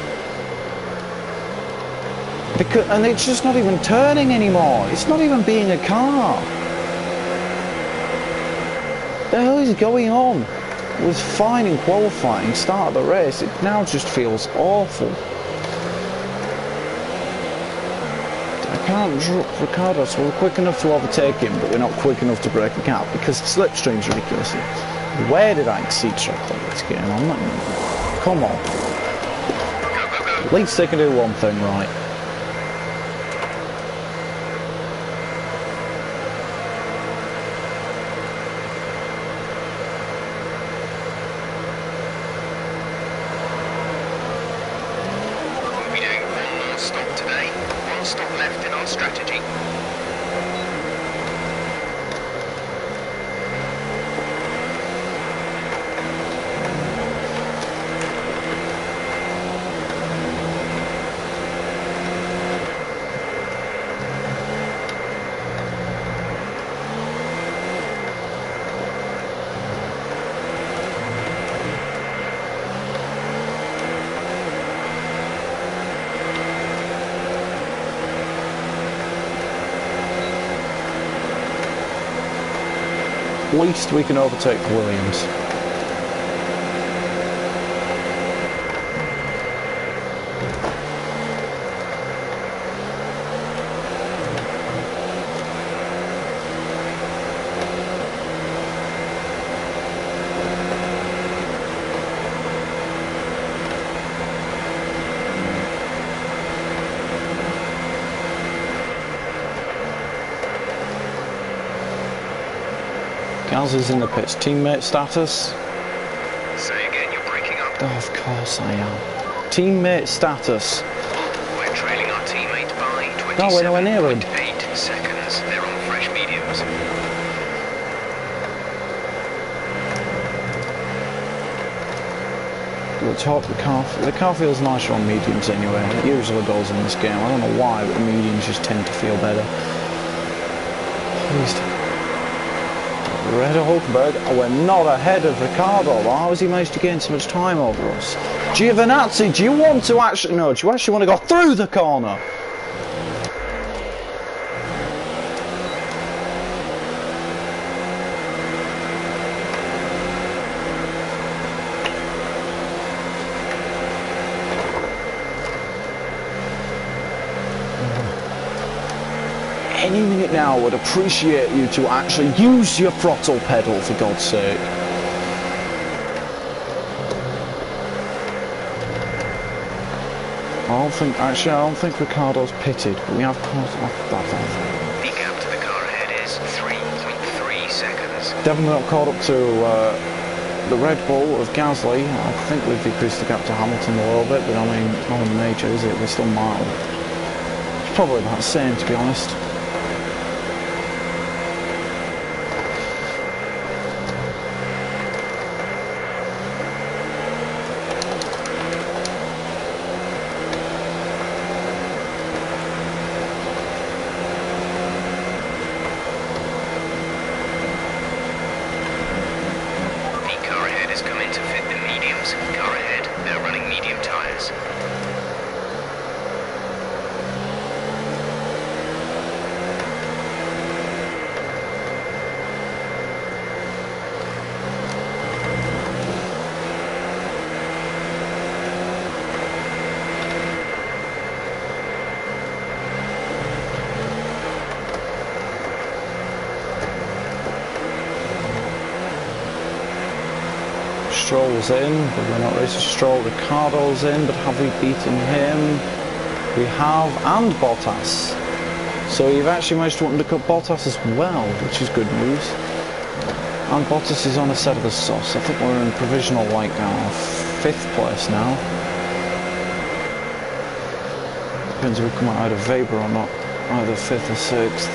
And it's just not even turning anymore. It's not even being a car. The hell is going on? It was fine in qualifying, start of the race. It now just feels awful. I can't drop Ricciardo, so we're quick enough to overtake him, but we're not quick enough to break a gap because the slipstream's ridiculous. Where did I exceed track limits again? I'm not. Come on. At least they can do one thing right. We'll be doing one more stop today. One stop left in our strategy. At least we can overtake Williams. Gasly's in the pits. Teammate status? Say again, you're breaking up. Oh, of course I am. Teammate status. We're trailing our teammate by No, we're nowhere near him. 27.8 seconds. They're on fresh mediums. Let's hope the car feels nicer on mediums anyway. It usually does in this game. I don't know why, but the mediums just tend to feel better. Please. Ahead of Hulkenberg, we're not ahead of Ricciardo. How has he managed to gain so much time over us? Giovinazzi, do you want to actually... No, do you actually want to go through the corner? Any minute now, I would appreciate you to actually use your throttle pedal, for God's sake. I don't think Ricciardo's pitted, but we have caught off that. The gap to the car ahead is 3.3 seconds. Definitely not caught up to the Red Bull of Gasly. I think we've decreased the gap to Hamilton a little bit, but I mean, it's not major, is it? We're still mild. It's probably about the same, to be honest. Stroll's in, but we're not racing Stroll. Ricciardo's in, but have we beaten him? We have, and Bottas. So you've actually managed to undercut Bottas as well, which is good news. And Bottas is on a set of the sauce. I think we're in provisional like 5th place now. Depends if we come out either Weber or not, either 5th or 6th.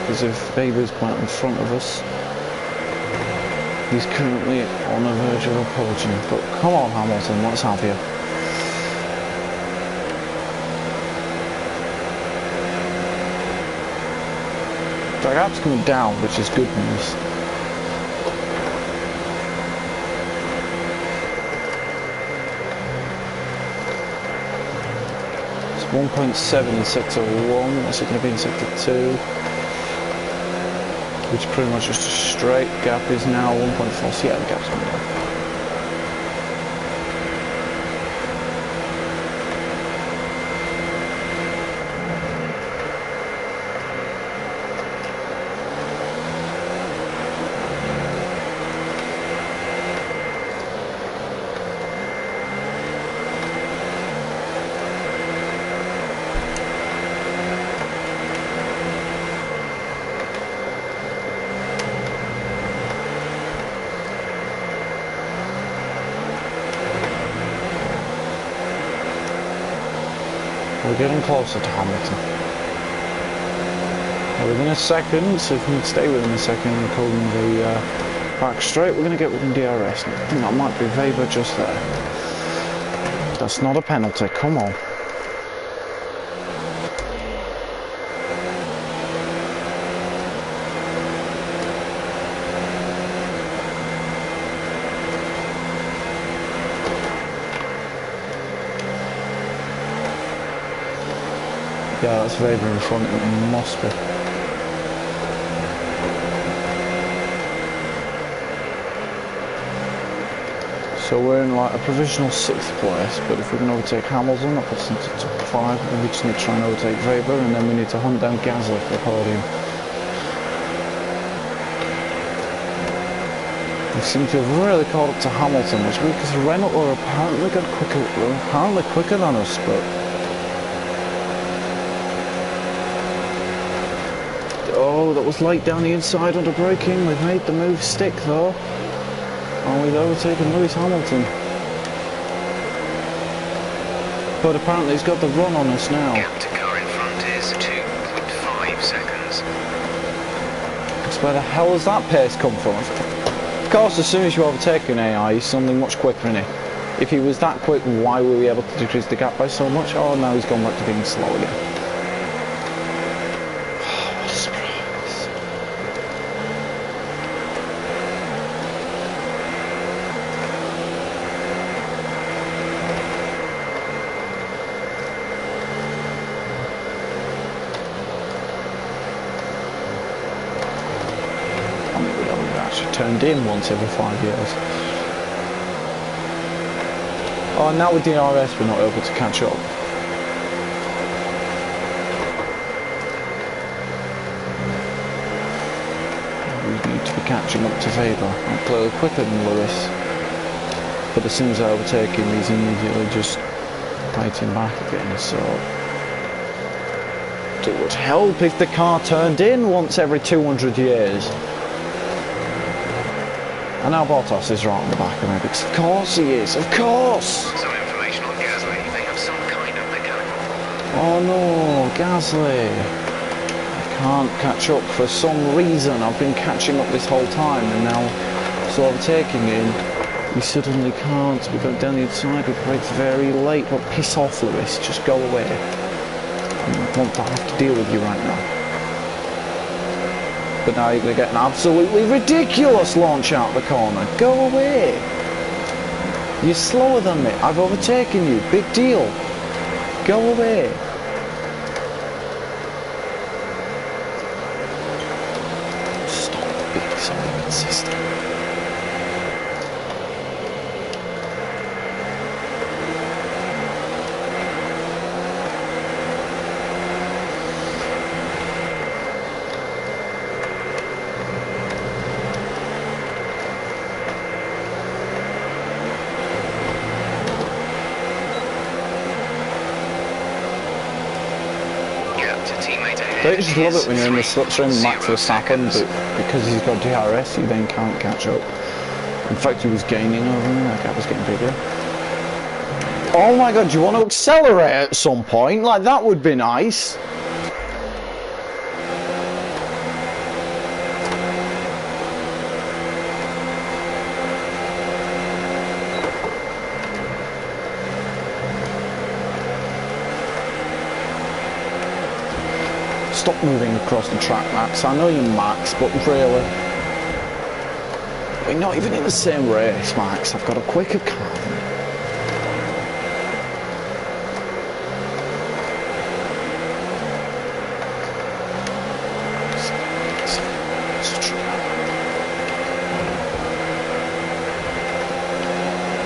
Because if Weber's quite in front of us, he's currently on the verge of a podium. But come on, Hamilton, let's have you. The gap's coming down, which is good news. It's 1.7 in sector 1. What's it going to be in sector 2? Which pretty much just a straight gap is now 1.4. So yeah, the gap's coming down. We're getting closer to Hamilton. We're within a second, so if we can stay within a second and call them the back straight, we're going to get within DRS. And I think that might be Weber just there. That's not a penalty, come on. Yeah, that's Weber in front, it must be. So we're in like a provisional 6th place, but if we can overtake Hamilton, that puts us into top 5, then we just need to try and overtake Weber, and then we need to hunt down Gasly for the podium. We seem to have really caught up to Hamilton, which weird because Renault are apparently quicker than us, but oh, that was light down the inside under braking. We've made the move stick though. And we've overtaken Lewis Hamilton. But apparently he's got the run on us now. Gap to car in front is 2.5 seconds. So where the hell has that pace come from? Of course, as soon as you overtake an AI, he's something much quicker, isn't he? If he was that quick, why were we able to decrease the gap by so much? Oh, now he's gone back to being slow again. What a surprise. I mean, we haven't actually turned in once every 5 years. Oh, now with DRS we're not able to catch up. We need to be catching up to Weber. I'm clearly quicker than Lewis. But as soon as I overtake him, he's immediately just fighting back again, so it would help if the car turned in once every 200 years. And now Bottas is right on the back of me, because of course he is, of course! Some information on Gasly. They have some kind of mechanical problem. Oh no, Gasly! I can't catch up for some reason. I've been catching up this whole time, and now so overtaking him, he suddenly can't. We got down the inside, we braked very late, but piss off, Lewis, just go away. I don't want to have to deal with you right now. But now you're going to get an absolutely ridiculous launch out the corner. Go away. You're slower than me. I've overtaken you. Big deal. Go away. Stop being so inconsistent. to teammate ahead. Don't you just love it when you're in the is slipstream and Max 0 Verstappen, seconds. but because he's got DRS, you then can't catch up. In fact, he was gaining over me, that gap was getting bigger. Oh my god, do you want to accelerate at some point? Like, that would be nice. Stop moving across the track, Max. I know you're Max, but really. We're not even in the same race, Max. I've got a quicker car.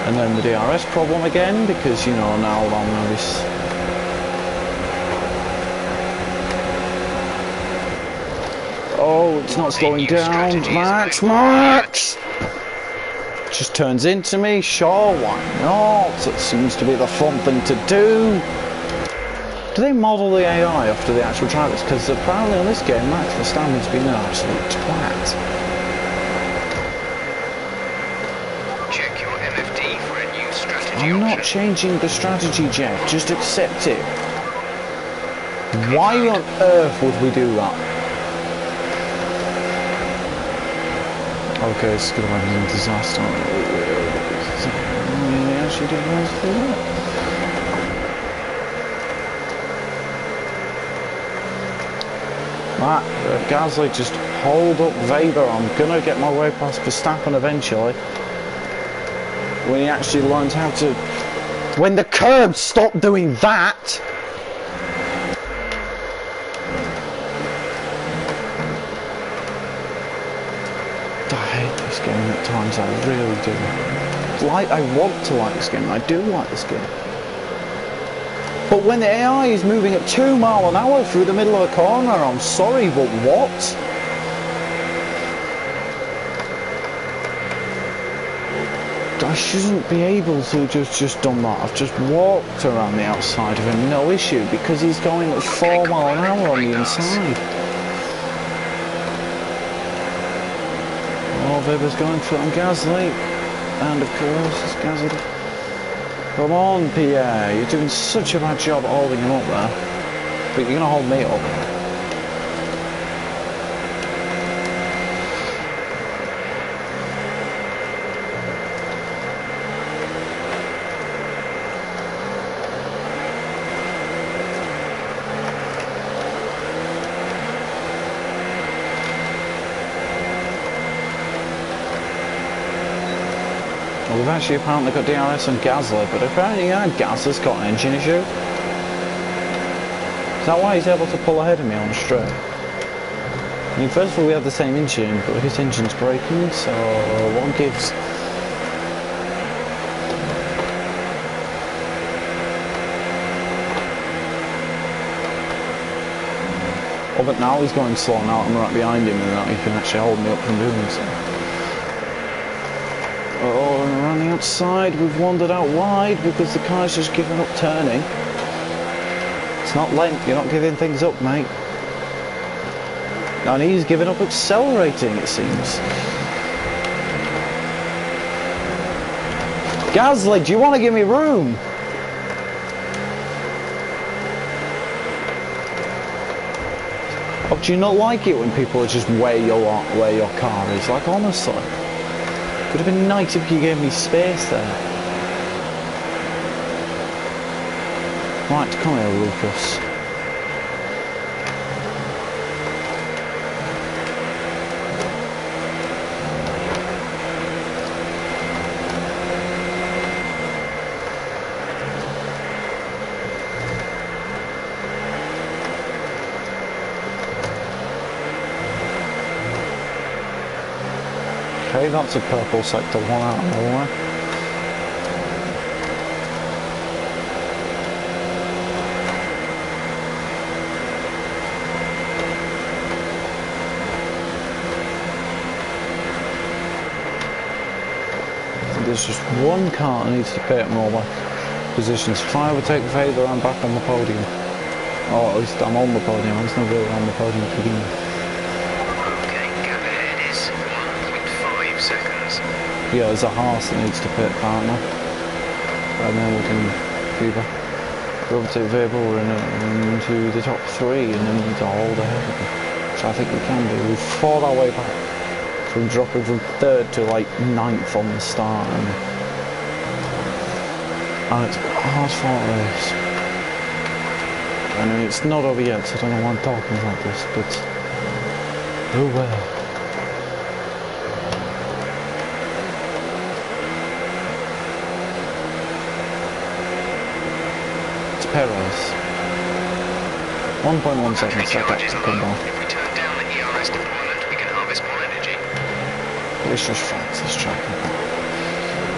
And then the DRS problem again, because, you know, now I'm this. Oh, it's not slowing down. Max, Max! Just turns into me. Sure, why not? It seems to be the fun thing to do. Do they model the AI after the actual drivers? Because apparently on this game, Max Verstappen's been an absolute twat. Check your MFD for a new strategy I'm not option. changing the strategy, Jeff. Just accept it. Why on earth would we do that? Okay, it's going to end in disaster. They actually did manage to do that. Gasly, just hold up Weber. I'm going to get my way past Verstappen eventually. When he actually learns how to... When the curbs stop doing that! I hate this game at times, I really do. Like, I want to like this game, I do like this game. But when the AI is moving at 2 miles an hour through the middle of a corner, I'm sorry, but what? I shouldn't be able to just done that. I've just walked around the outside of him, no issue, because he's going at 4 miles an hour on the inside. Oh, Weber's going for it on Gasly. And of course, it's Gasly. Come on, Pierre, you're doing such a bad job at holding him up there. But you're going to hold me up. Well, we've actually apparently got DRS on Gasly, but apparently Gasly's got an engine issue. Is that why he's able to pull ahead of me on the straight? I mean, first of all, we have the same engine, but his engine's breaking, so what gives? Oh, but now he's going slow now, I'm right behind him, and now he can actually hold me up from doing so. Oh, and around the outside, we've wandered out wide because the car's just given up turning. It's not length, you're not giving things up, mate. And he's given up accelerating, it seems. Gasly, do you want to give me room? Oh, do you not like it when people are just where your car is? Like, honestly. Would have been nice if you gave me space there. Right, come here, Lucas. Okay, that's a purple sector 1 out of nowhere. There's just one car that needs to pay up more positions. If I overtake Vader, I'm back on the podium. Oh, at least I'm on the podium. I was not really on the podium to begin with. Okay, gap ahead is 1.5 seconds. Yeah, there's a horse that needs to pit partner. And then we can either overtake Vabel into the top 3 and then we need to hold ahead of them. Which I think we can do. We've fought our way back from dropping from 3rd to like 9th on the start. And it's a hard fought race. I mean, it's not over yet, so I don't know why I'm talking like this, but oh well. It's Perez. 1.1 seconds, that Charge is to come low. down. If we turn down the ERS deployment, we can harvest more energy. It's just facts, this track.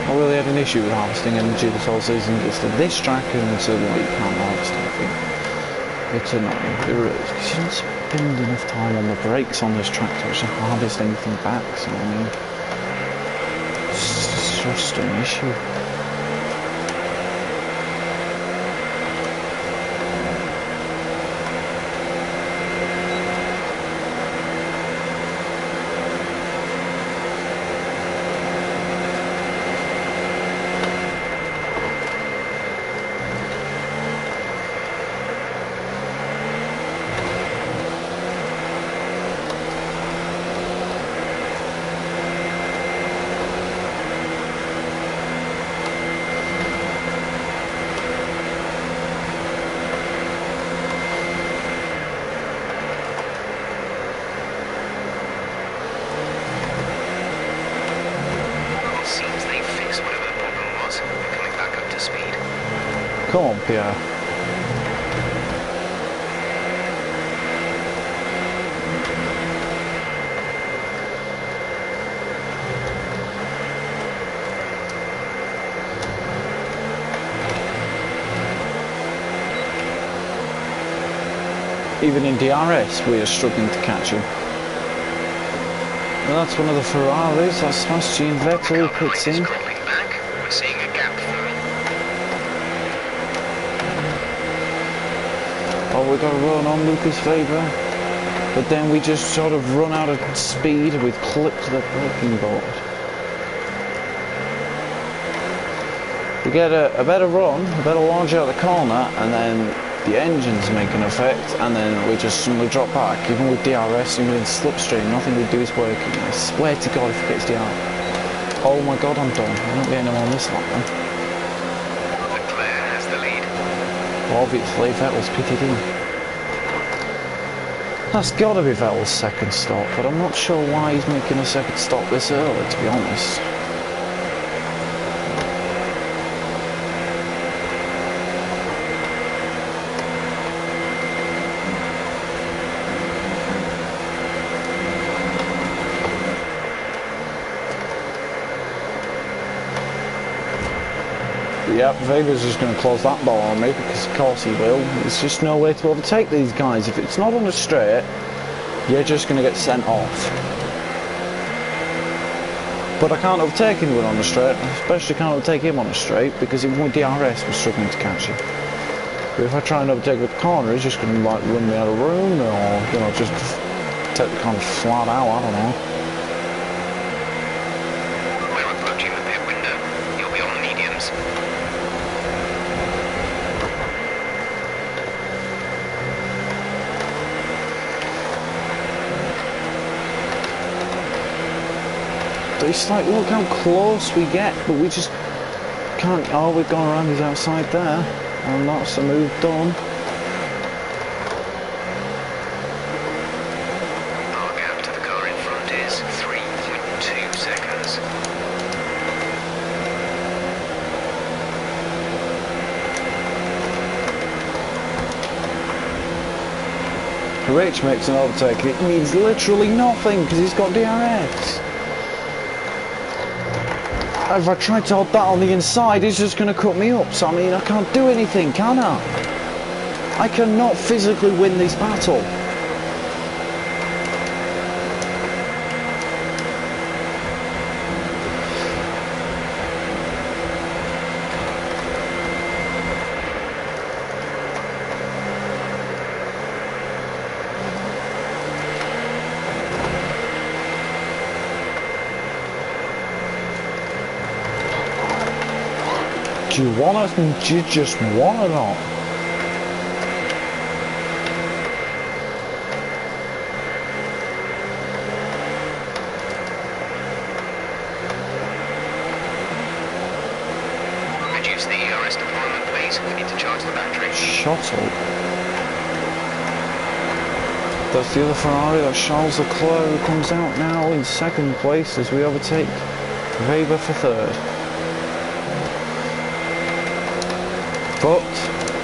I really had an issue with harvesting energy this whole season. It's to this track and it's a like, you can't harvest anything. It's annoying, it really is, because you don't spend enough time on the brakes on this track to actually harvest anything back, so I mean, it's just an issue. Seems they fixed whatever the problem was. We're coming back up to speed. Come on, Pierre. Even in DRS, we are struggling to catch him. Well, that's one of the Ferraris. That's Sebastian Vettel who puts in. Crawling back. We're seeing a gap forming. Oh, we got to run on Lucas Weber. But then we just sort of run out of speed and we've clipped the braking board. We get a better run, a better launch out of the corner, and then the engines make an effect, and then we just suddenly drop back. Even with DRS, even in slipstream, nothing we do is working. I swear to God if it gets DRS. Oh my God, I'm done. I'm not getting him on this lap then. Leclerc has the lead. Well, obviously, Vettel's pitted in. That's got to be Vettel's second stop, but I'm not sure why he's making a second stop this early, to be honest. Yep, Vega's just going to close that door on me because of course he will. There's just no way to overtake these guys. If it's not on the straight, you're just going to get sent off. But I can't overtake anyone on the straight, especially can't overtake him on the straight because even with DRS we're struggling to catch him. But if I try and overtake with the corner, he's just going to like run me out of room or, you know, just take the corner flat out, I don't know. We're approaching the pit window. You'll be on mediums. It's like, look how close we get, but we just can't. Oh, we've gone around his outside there, and that's a move done. Our gap to the car in front is 3.2 seconds. Rich makes an overtake. It means literally nothing because he's got DRS. If I try to hold that on the inside, he's just going to cut me up. So, I mean, I can't do anything, can I? I cannot physically win this battle. Do you want it? Do you just want it or not? Reduce the ERS deployment, please. We need to charge the battery. Shut up. That's the other Ferrari, that's Charles Leclerc, who comes out now in second place as we overtake Weber for third. But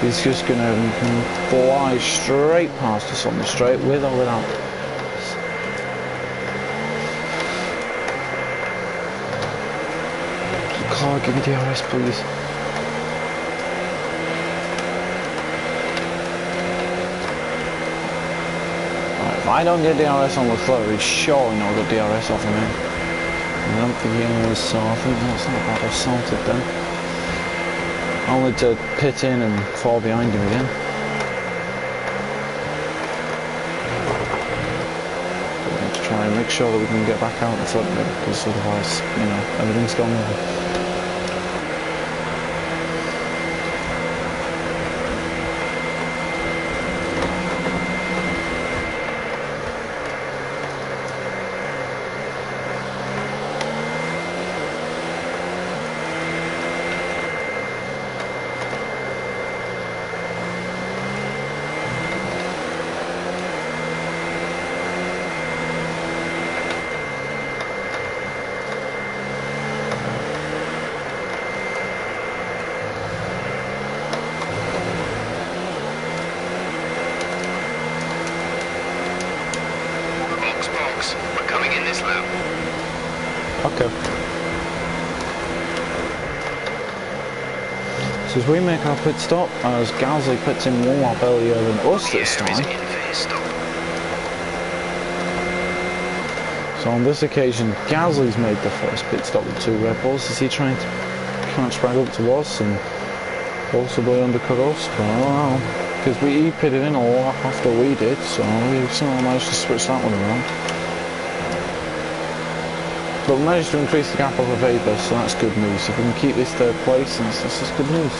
he's just going to fly straight past us on the straight, with or without. Leclerc, give me DRS, please. Right, if I don't get DRS on Leclerc, he's surely not got DRS off of me. I don't think he was, so I think that's not bad. I've sorted then. Only to pit in and fall behind him again. But we need to try and make sure that we can get back out in front of him, because otherwise, you know, everything's gone wrong. We're coming in this lap. Okay. So as we make our pit stop, as Gasly pits in one lap earlier than us this Pierre is time. in for his stop. So on this occasion, Gasly's made the first pit stop with 2 Red Bulls. Is he trying to catch back up to us and possibly undercut us? But I don't know. Because he pitted in a lap after we did, so we somehow managed to switch that one around. But we managed to increase the gap over Weber, so that's good news. If we can keep this third place, this is good news.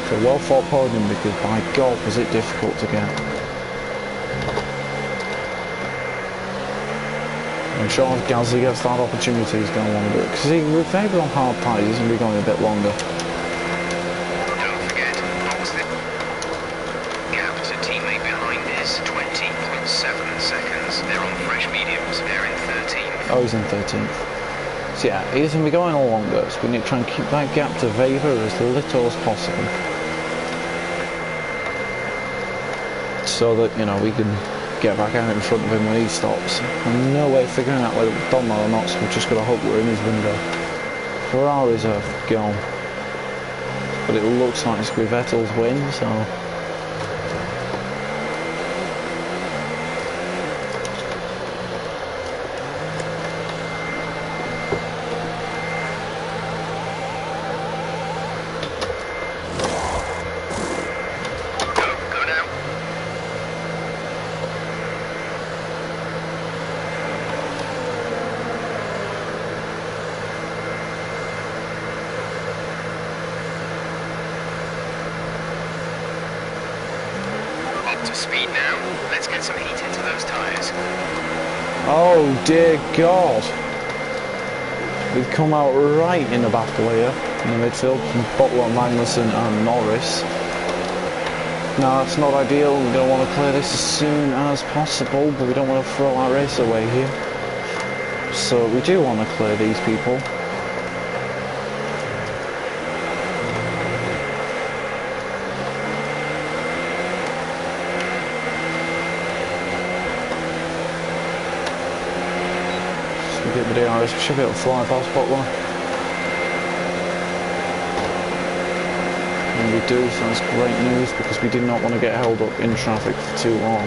It's a well fought podium, because by God was it difficult to get. I'm sure if Gasly gets that opportunity, he's going to want to do it. Because with Weber on hard tyres, he's going to be going a bit longer. Don't forget, box the gap to teammate behind is 20.7 seconds. They're on fresh mediums. They're in 13th. Oh, he's in 13th. So yeah, he's going to be going all longer, so we need to try and keep that gap to Weber as little as possible. So that, you know, we can get back out in front of him when he stops. I'm no way of figuring out whether we've done that or not, so we've just got to hope we're in his window. Ferraris are gone. But it looks like it's going to be Vettel's win, so... Go now. Up to speed now. Let's get some heat into those tyres. Oh dear God! We've come out right in the battle here, in the midfield, from Butler, Magnussen and Norris. Now that's not ideal, we don't want to clear this as soon as possible, but we don't want to throw our race away here. So we do want to clear these people. Get the DRS, we should be able to fly past Butler. And we do, so that's great news, because we did not want to get held up in traffic for too long.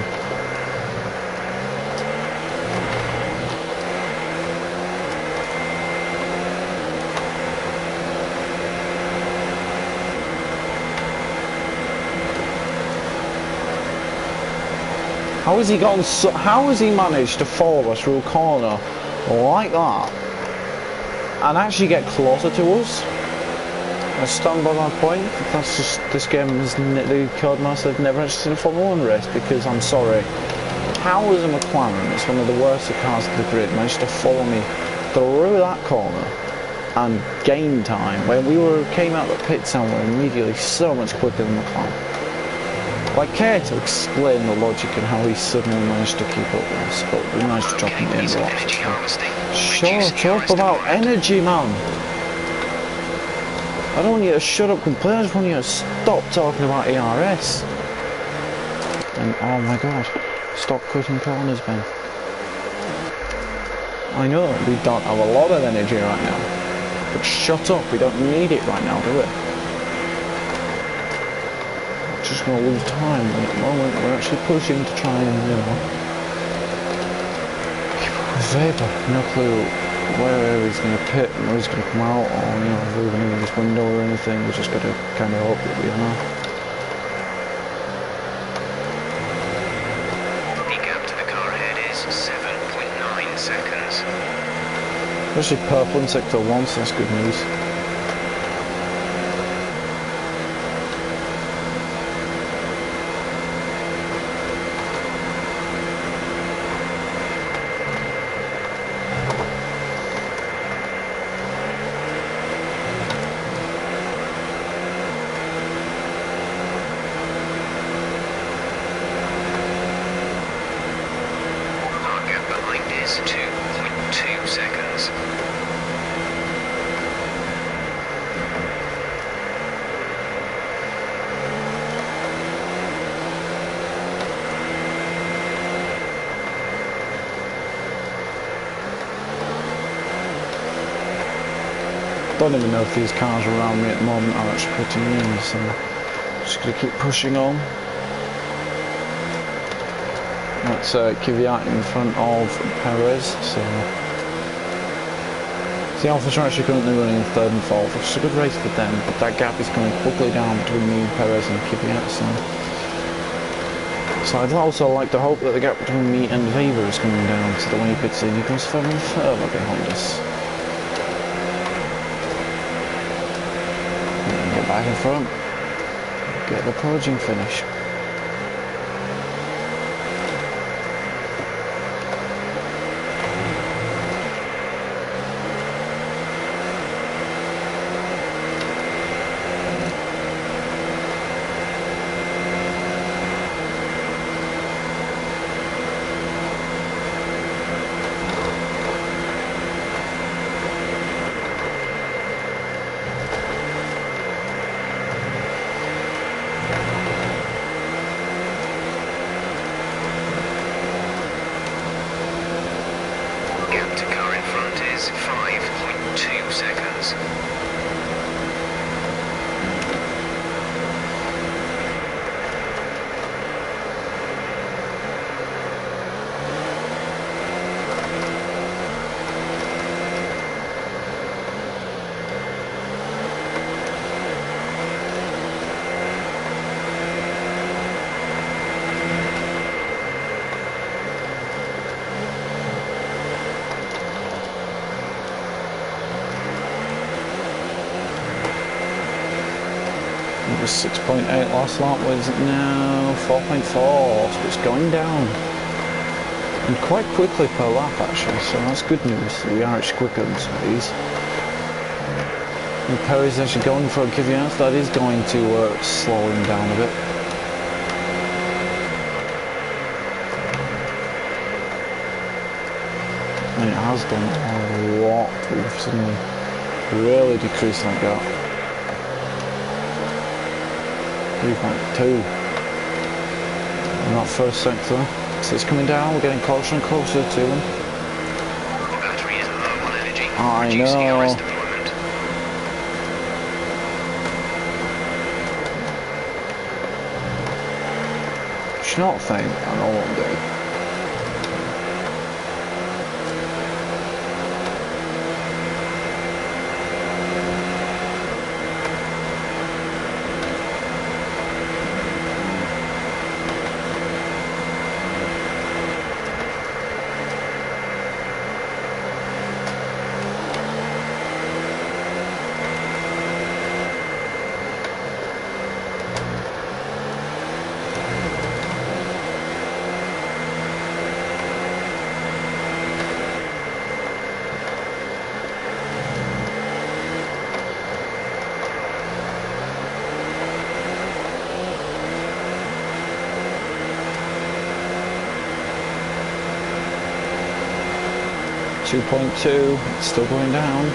How has he gone so, how has he managed to follow us through a corner like that and actually get closer to us? I stand by my point. That's just this game is the Codemaster have never actually seen a Formula 1 race because I'm sorry. How is a McLaren, it's one of the worst of cars of the grid, managed to follow me through that corner and gain time when we came out of the pits and were immediately so much quicker than McLaren? I care to explain the logic and how he suddenly managed to keep up with us, but we managed to drop him in the energy harvesting. Shut up about energy, man! I don't want you to shut up completely, I just want you to stop talking about ERS. And oh my god, stop cutting corners, Ben. I know, we don't have a lot of energy right now. But shut up, we don't need it right now, do we? We're just going to lose time, and at the moment we're actually pushing to try and, you know... Vapor, no clue where he's going to pit and where he's going to come out, or, you know, if we're going to in this window or anything. We just got to kind of hope that we are. The gap to the car ahead is 7.9 seconds. Actually purple in sector 1, so that's good news. Our gap behind is 2.2 seconds. Don't even know if these cars around me at the moment are actually putting me in, so I'm just going to keep pushing on. That's Kvyat in front of Perez, so the Alphas are actually currently running in 3rd and 4th, which is a good race for them, but that gap is coming quickly down between me and Perez and Kvyat, so I'd also like to hope that the gap between me and Weber is coming down, so that when he pits in, he comes further and further behind us. Get back in front, get the purging finish. Gap to car in front is 5.2 seconds. It was 6.8 last lap, what is it now? 4.4, so it's going down. And quite quickly per lap actually, so that's good news. We are actually quicker than some of these. And Perez is actually going for a Kvyat, that is going to slow him down a bit. And it has done a lot, we've suddenly really decreased that gap. 3.2 in that first sector. So it's coming down, we're getting closer and closer to them. The battery is low on energy, I reducing know. ERS deployment. Do you not think I know what I'm doing? 2.2, it's still going down.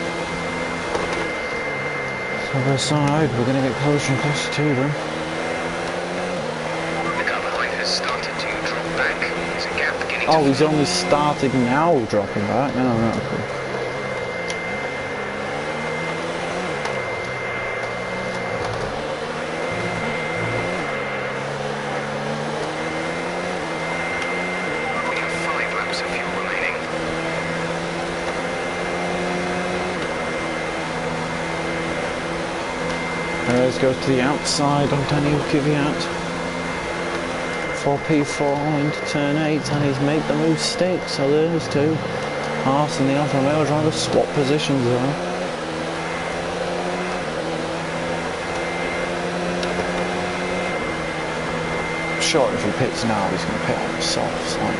Side by side, we're going to get closer and closer to them. The car behind has started to drop back. There's a gap beginning to Oh, he's only started now dropping back. No, no, okay. We have 5 laps of fuel remaining. Perez goes to the outside on Daniel Kvyat. 4P4 into turn 8, and he's made the move stick, so there's two. Haas and the Alfa Romeo driver swap positions there. Sure, if he pits now, he's going to pit on the softs, like.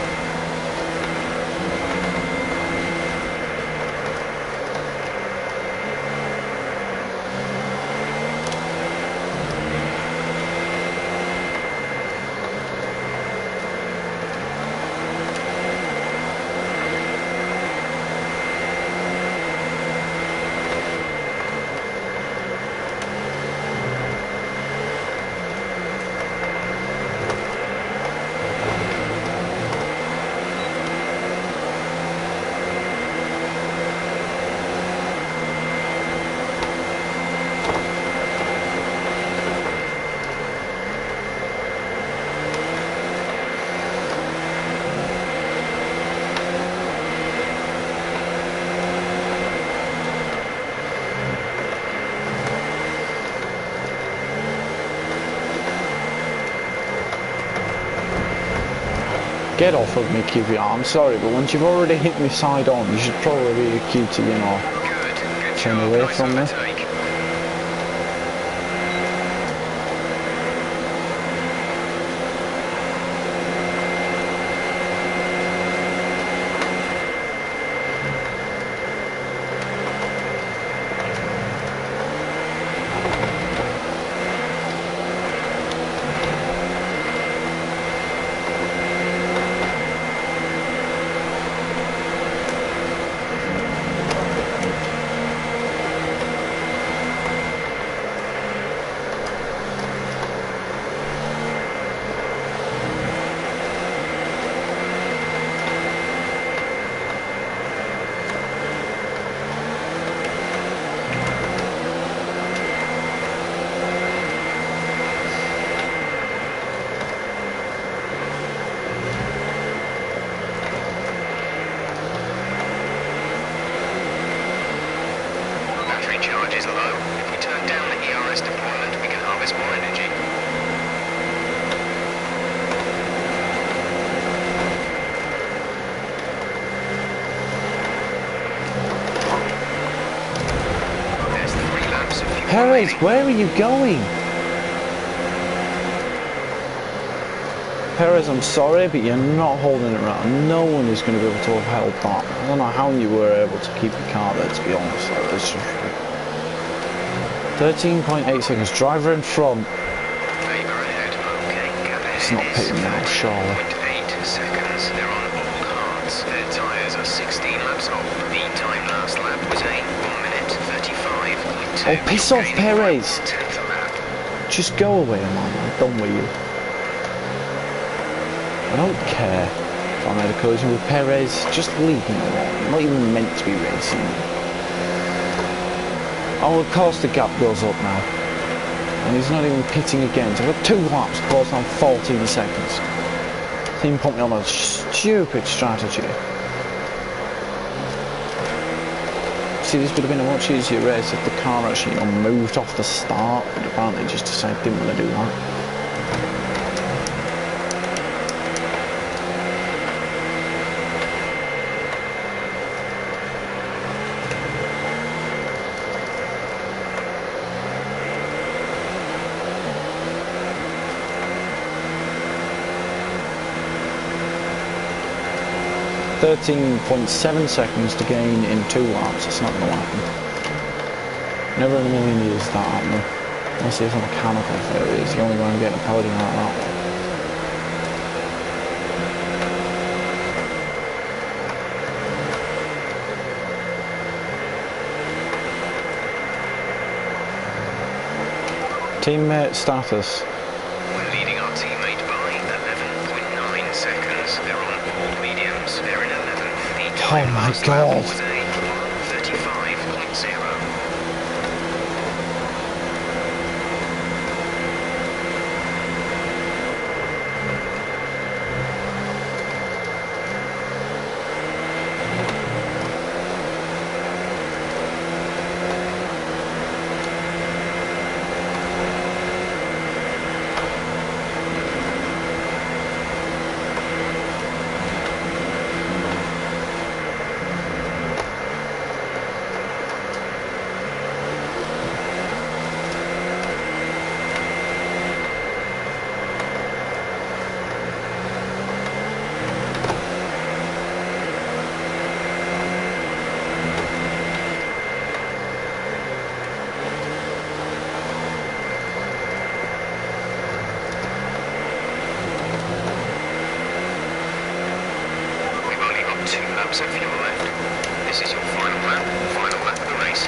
Get off of me, Kvyat. I'm sorry, but once you've already hit me side on, you should probably be a cutie, you know, Good turn job. away Nice from me. overtake. Battery charge is low. If we turn down the ERS deployment, we can harvest more energy. There's 3 laps of fuel Perez, remaining. where are you going? Perez, I'm sorry, but you're not holding it right. No one is going to be able to have held that. I don't know how you were able to keep your car there, to be honest. Like, it's just 13.8 seconds. Driver in front. Labour ahead. Okay, gap ahead It's not is pitting now, surely. 13.8 seconds. They're on all cards. Their tyres are 16 laps off. The time last lap was a 1 minute 35.2. Oh, piss off, Gaining Perez. 1/10 a lap. Just go away, man. I'm done with you. I don't care if I made a collision with Perez. Just leave me alone. I'm not even meant to be racing. Oh, of course the gap goes up now. And he's not even pitting again. So I've got 2 laps close on 14 seconds. Team put me on a stupid strategy. See, this would have been a much easier race if the car actually moved off the start, but apparently just decided didn't want to do that. .7 seconds to gain in 2 laps. It's not going to happen. Never in a million years that happening. Unless it's a mechanical failure. It's the only way I'm getting a podium like that. Teammate status. We're leading our teammate by 11.9 seconds. They're on all mediums. They're in 11th. The time Oh my last lap God. was a 1:35.0. We've only got 2 laps of fuel left. This is your final lap of the race.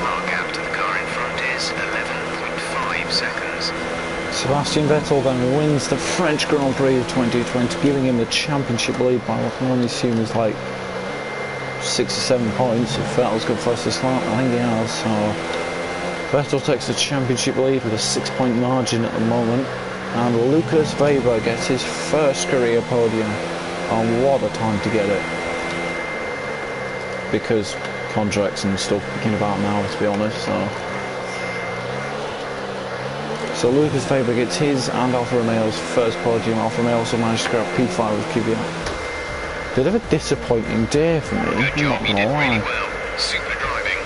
Our gap to the car in front is 11.5 seconds. Sebastian Vettel then wins the French Grand Prix of 2020, giving him the championship lead by what I can only assume is like 6 or 7 points. If Vettel's got fastest lap, I think he has. So Vettel takes the championship lead with a 6-point margin at the moment, and Lucas Weber gets his first career podium. And what a time to get it! Because contracts and stuff picking about now, to be honest. So Lucas Weber gets his and Alfa Romeo's first podium. Alfa Romeo also managed to grab P5 with Kvyat. Bit of a disappointing day for me, Good I'm not job, you gonna did really lie. well. Super driving.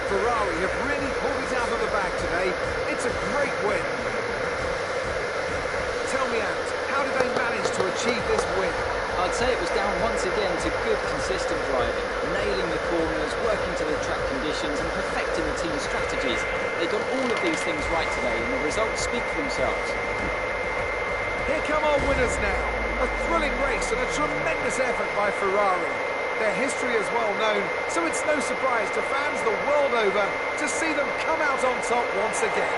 Ferrari have really pulled it out of the bag today. It's a great win. Tell me, Ant, how did they manage to achieve this win? I'd say it was down once again to good, consistent driving, nailing the corners, working to the track conditions and perfecting the team strategies. They got all of these things right today and the results speak for themselves. Here come our winners now. A thrilling race and a tremendous effort by Ferrari. Their history is well known, so it's no surprise to fans the world over to see them come out on top once again.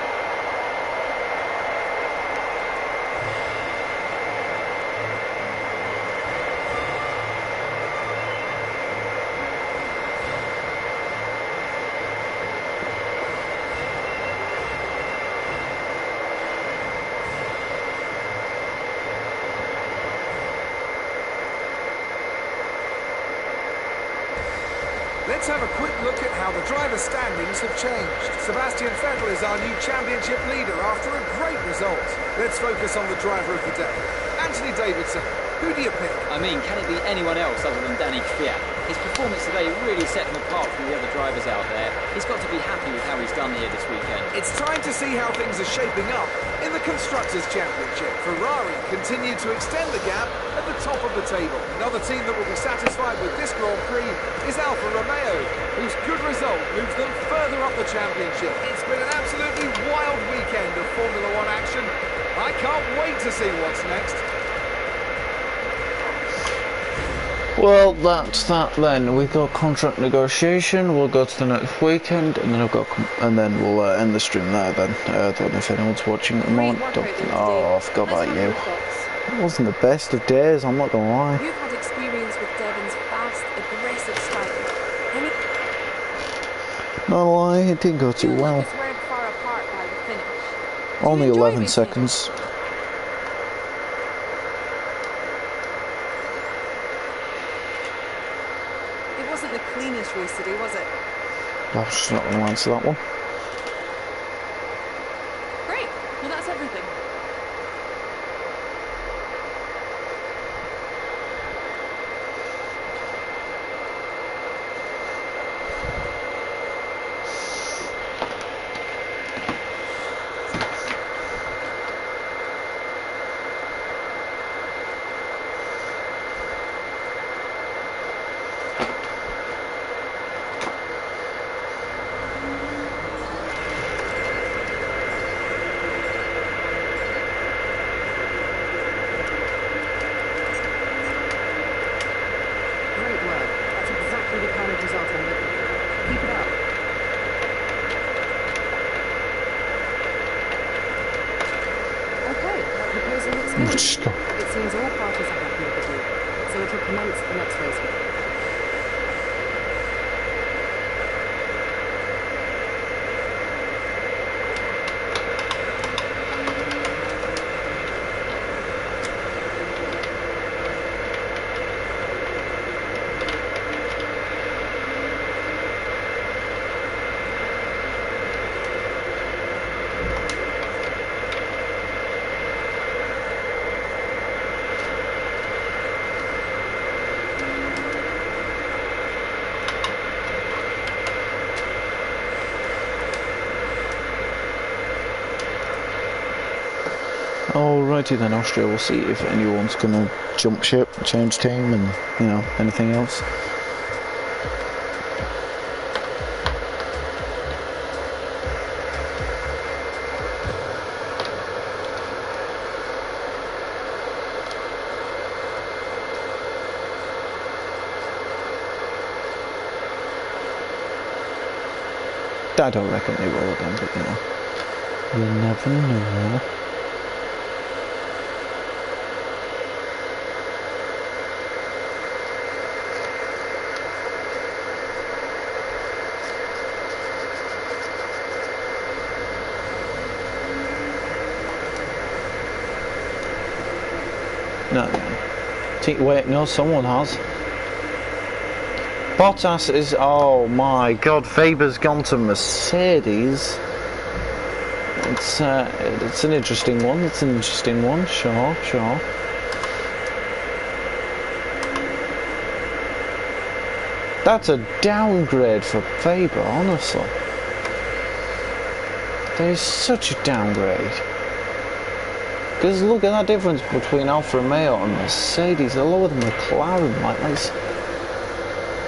Let's have a quick look at how the driver standings have changed. Sebastian Vettel is our new championship leader after a great result. Let's focus on the driver of the day. Anthony Davidson, who do you pick? I mean, can it be anyone else other than Danny Kvyat? His performance today really set him apart from the other drivers out there. He's got to be happy with how he's done here this weekend. It's time to see how things are shaping up in the Constructors' Championship. Ferrari continue to extend the gap at the top of the table. Another team that will be satisfied with this Grand Prix is Alfa Romeo, whose good result moves them further up the championship. It's been an absolutely wild weekend of Formula One action. I can't wait to see what's next. Well, that's that then. We've got contract negotiation. We'll go to the next weekend, and then we'll end the stream there. Then I don't know if anyone's watching at the moment. Oh, I forgot about you. It wasn't the best of days. I'm not gonna lie. You've had experience with Devon's fast, aggressive style. Not a lie, it didn't go too You well. look as weren't far apart by the finish. Only enjoy 11 racing? seconds. It wasn't the cleanest race today, was it? I was just not going to answer that one. Great. Well, that's everything. Great work. That's exactly the kind of result I'm looking for. Keep it up. Okay, that proposal looks good. Stop. It seems all parties are happy with the deal, so it'll commence the next race week. Alrighty then, Austria, we'll see if anyone's going to jump ship, change team and, you know, anything else. I don't reckon they will again, but you know, you never know. No. Wait, no, someone has. Bottas is... Oh my god, Weber's gone to Mercedes. It's an interesting one. It's an interesting one. Sure, sure. That's a downgrade for Weber, honestly. That is such a downgrade. Because look at that difference between Alfa Romeo and Mercedes. They're lower than McLaren. Like, that's...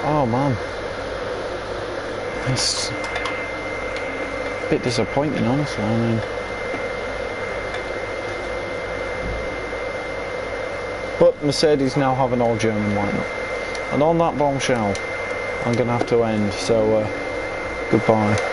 Oh man. It's a bit disappointing, honestly. I mean... But Mercedes now have an all-German lineup. And on that bombshell, I'm going to have to end. So, goodbye.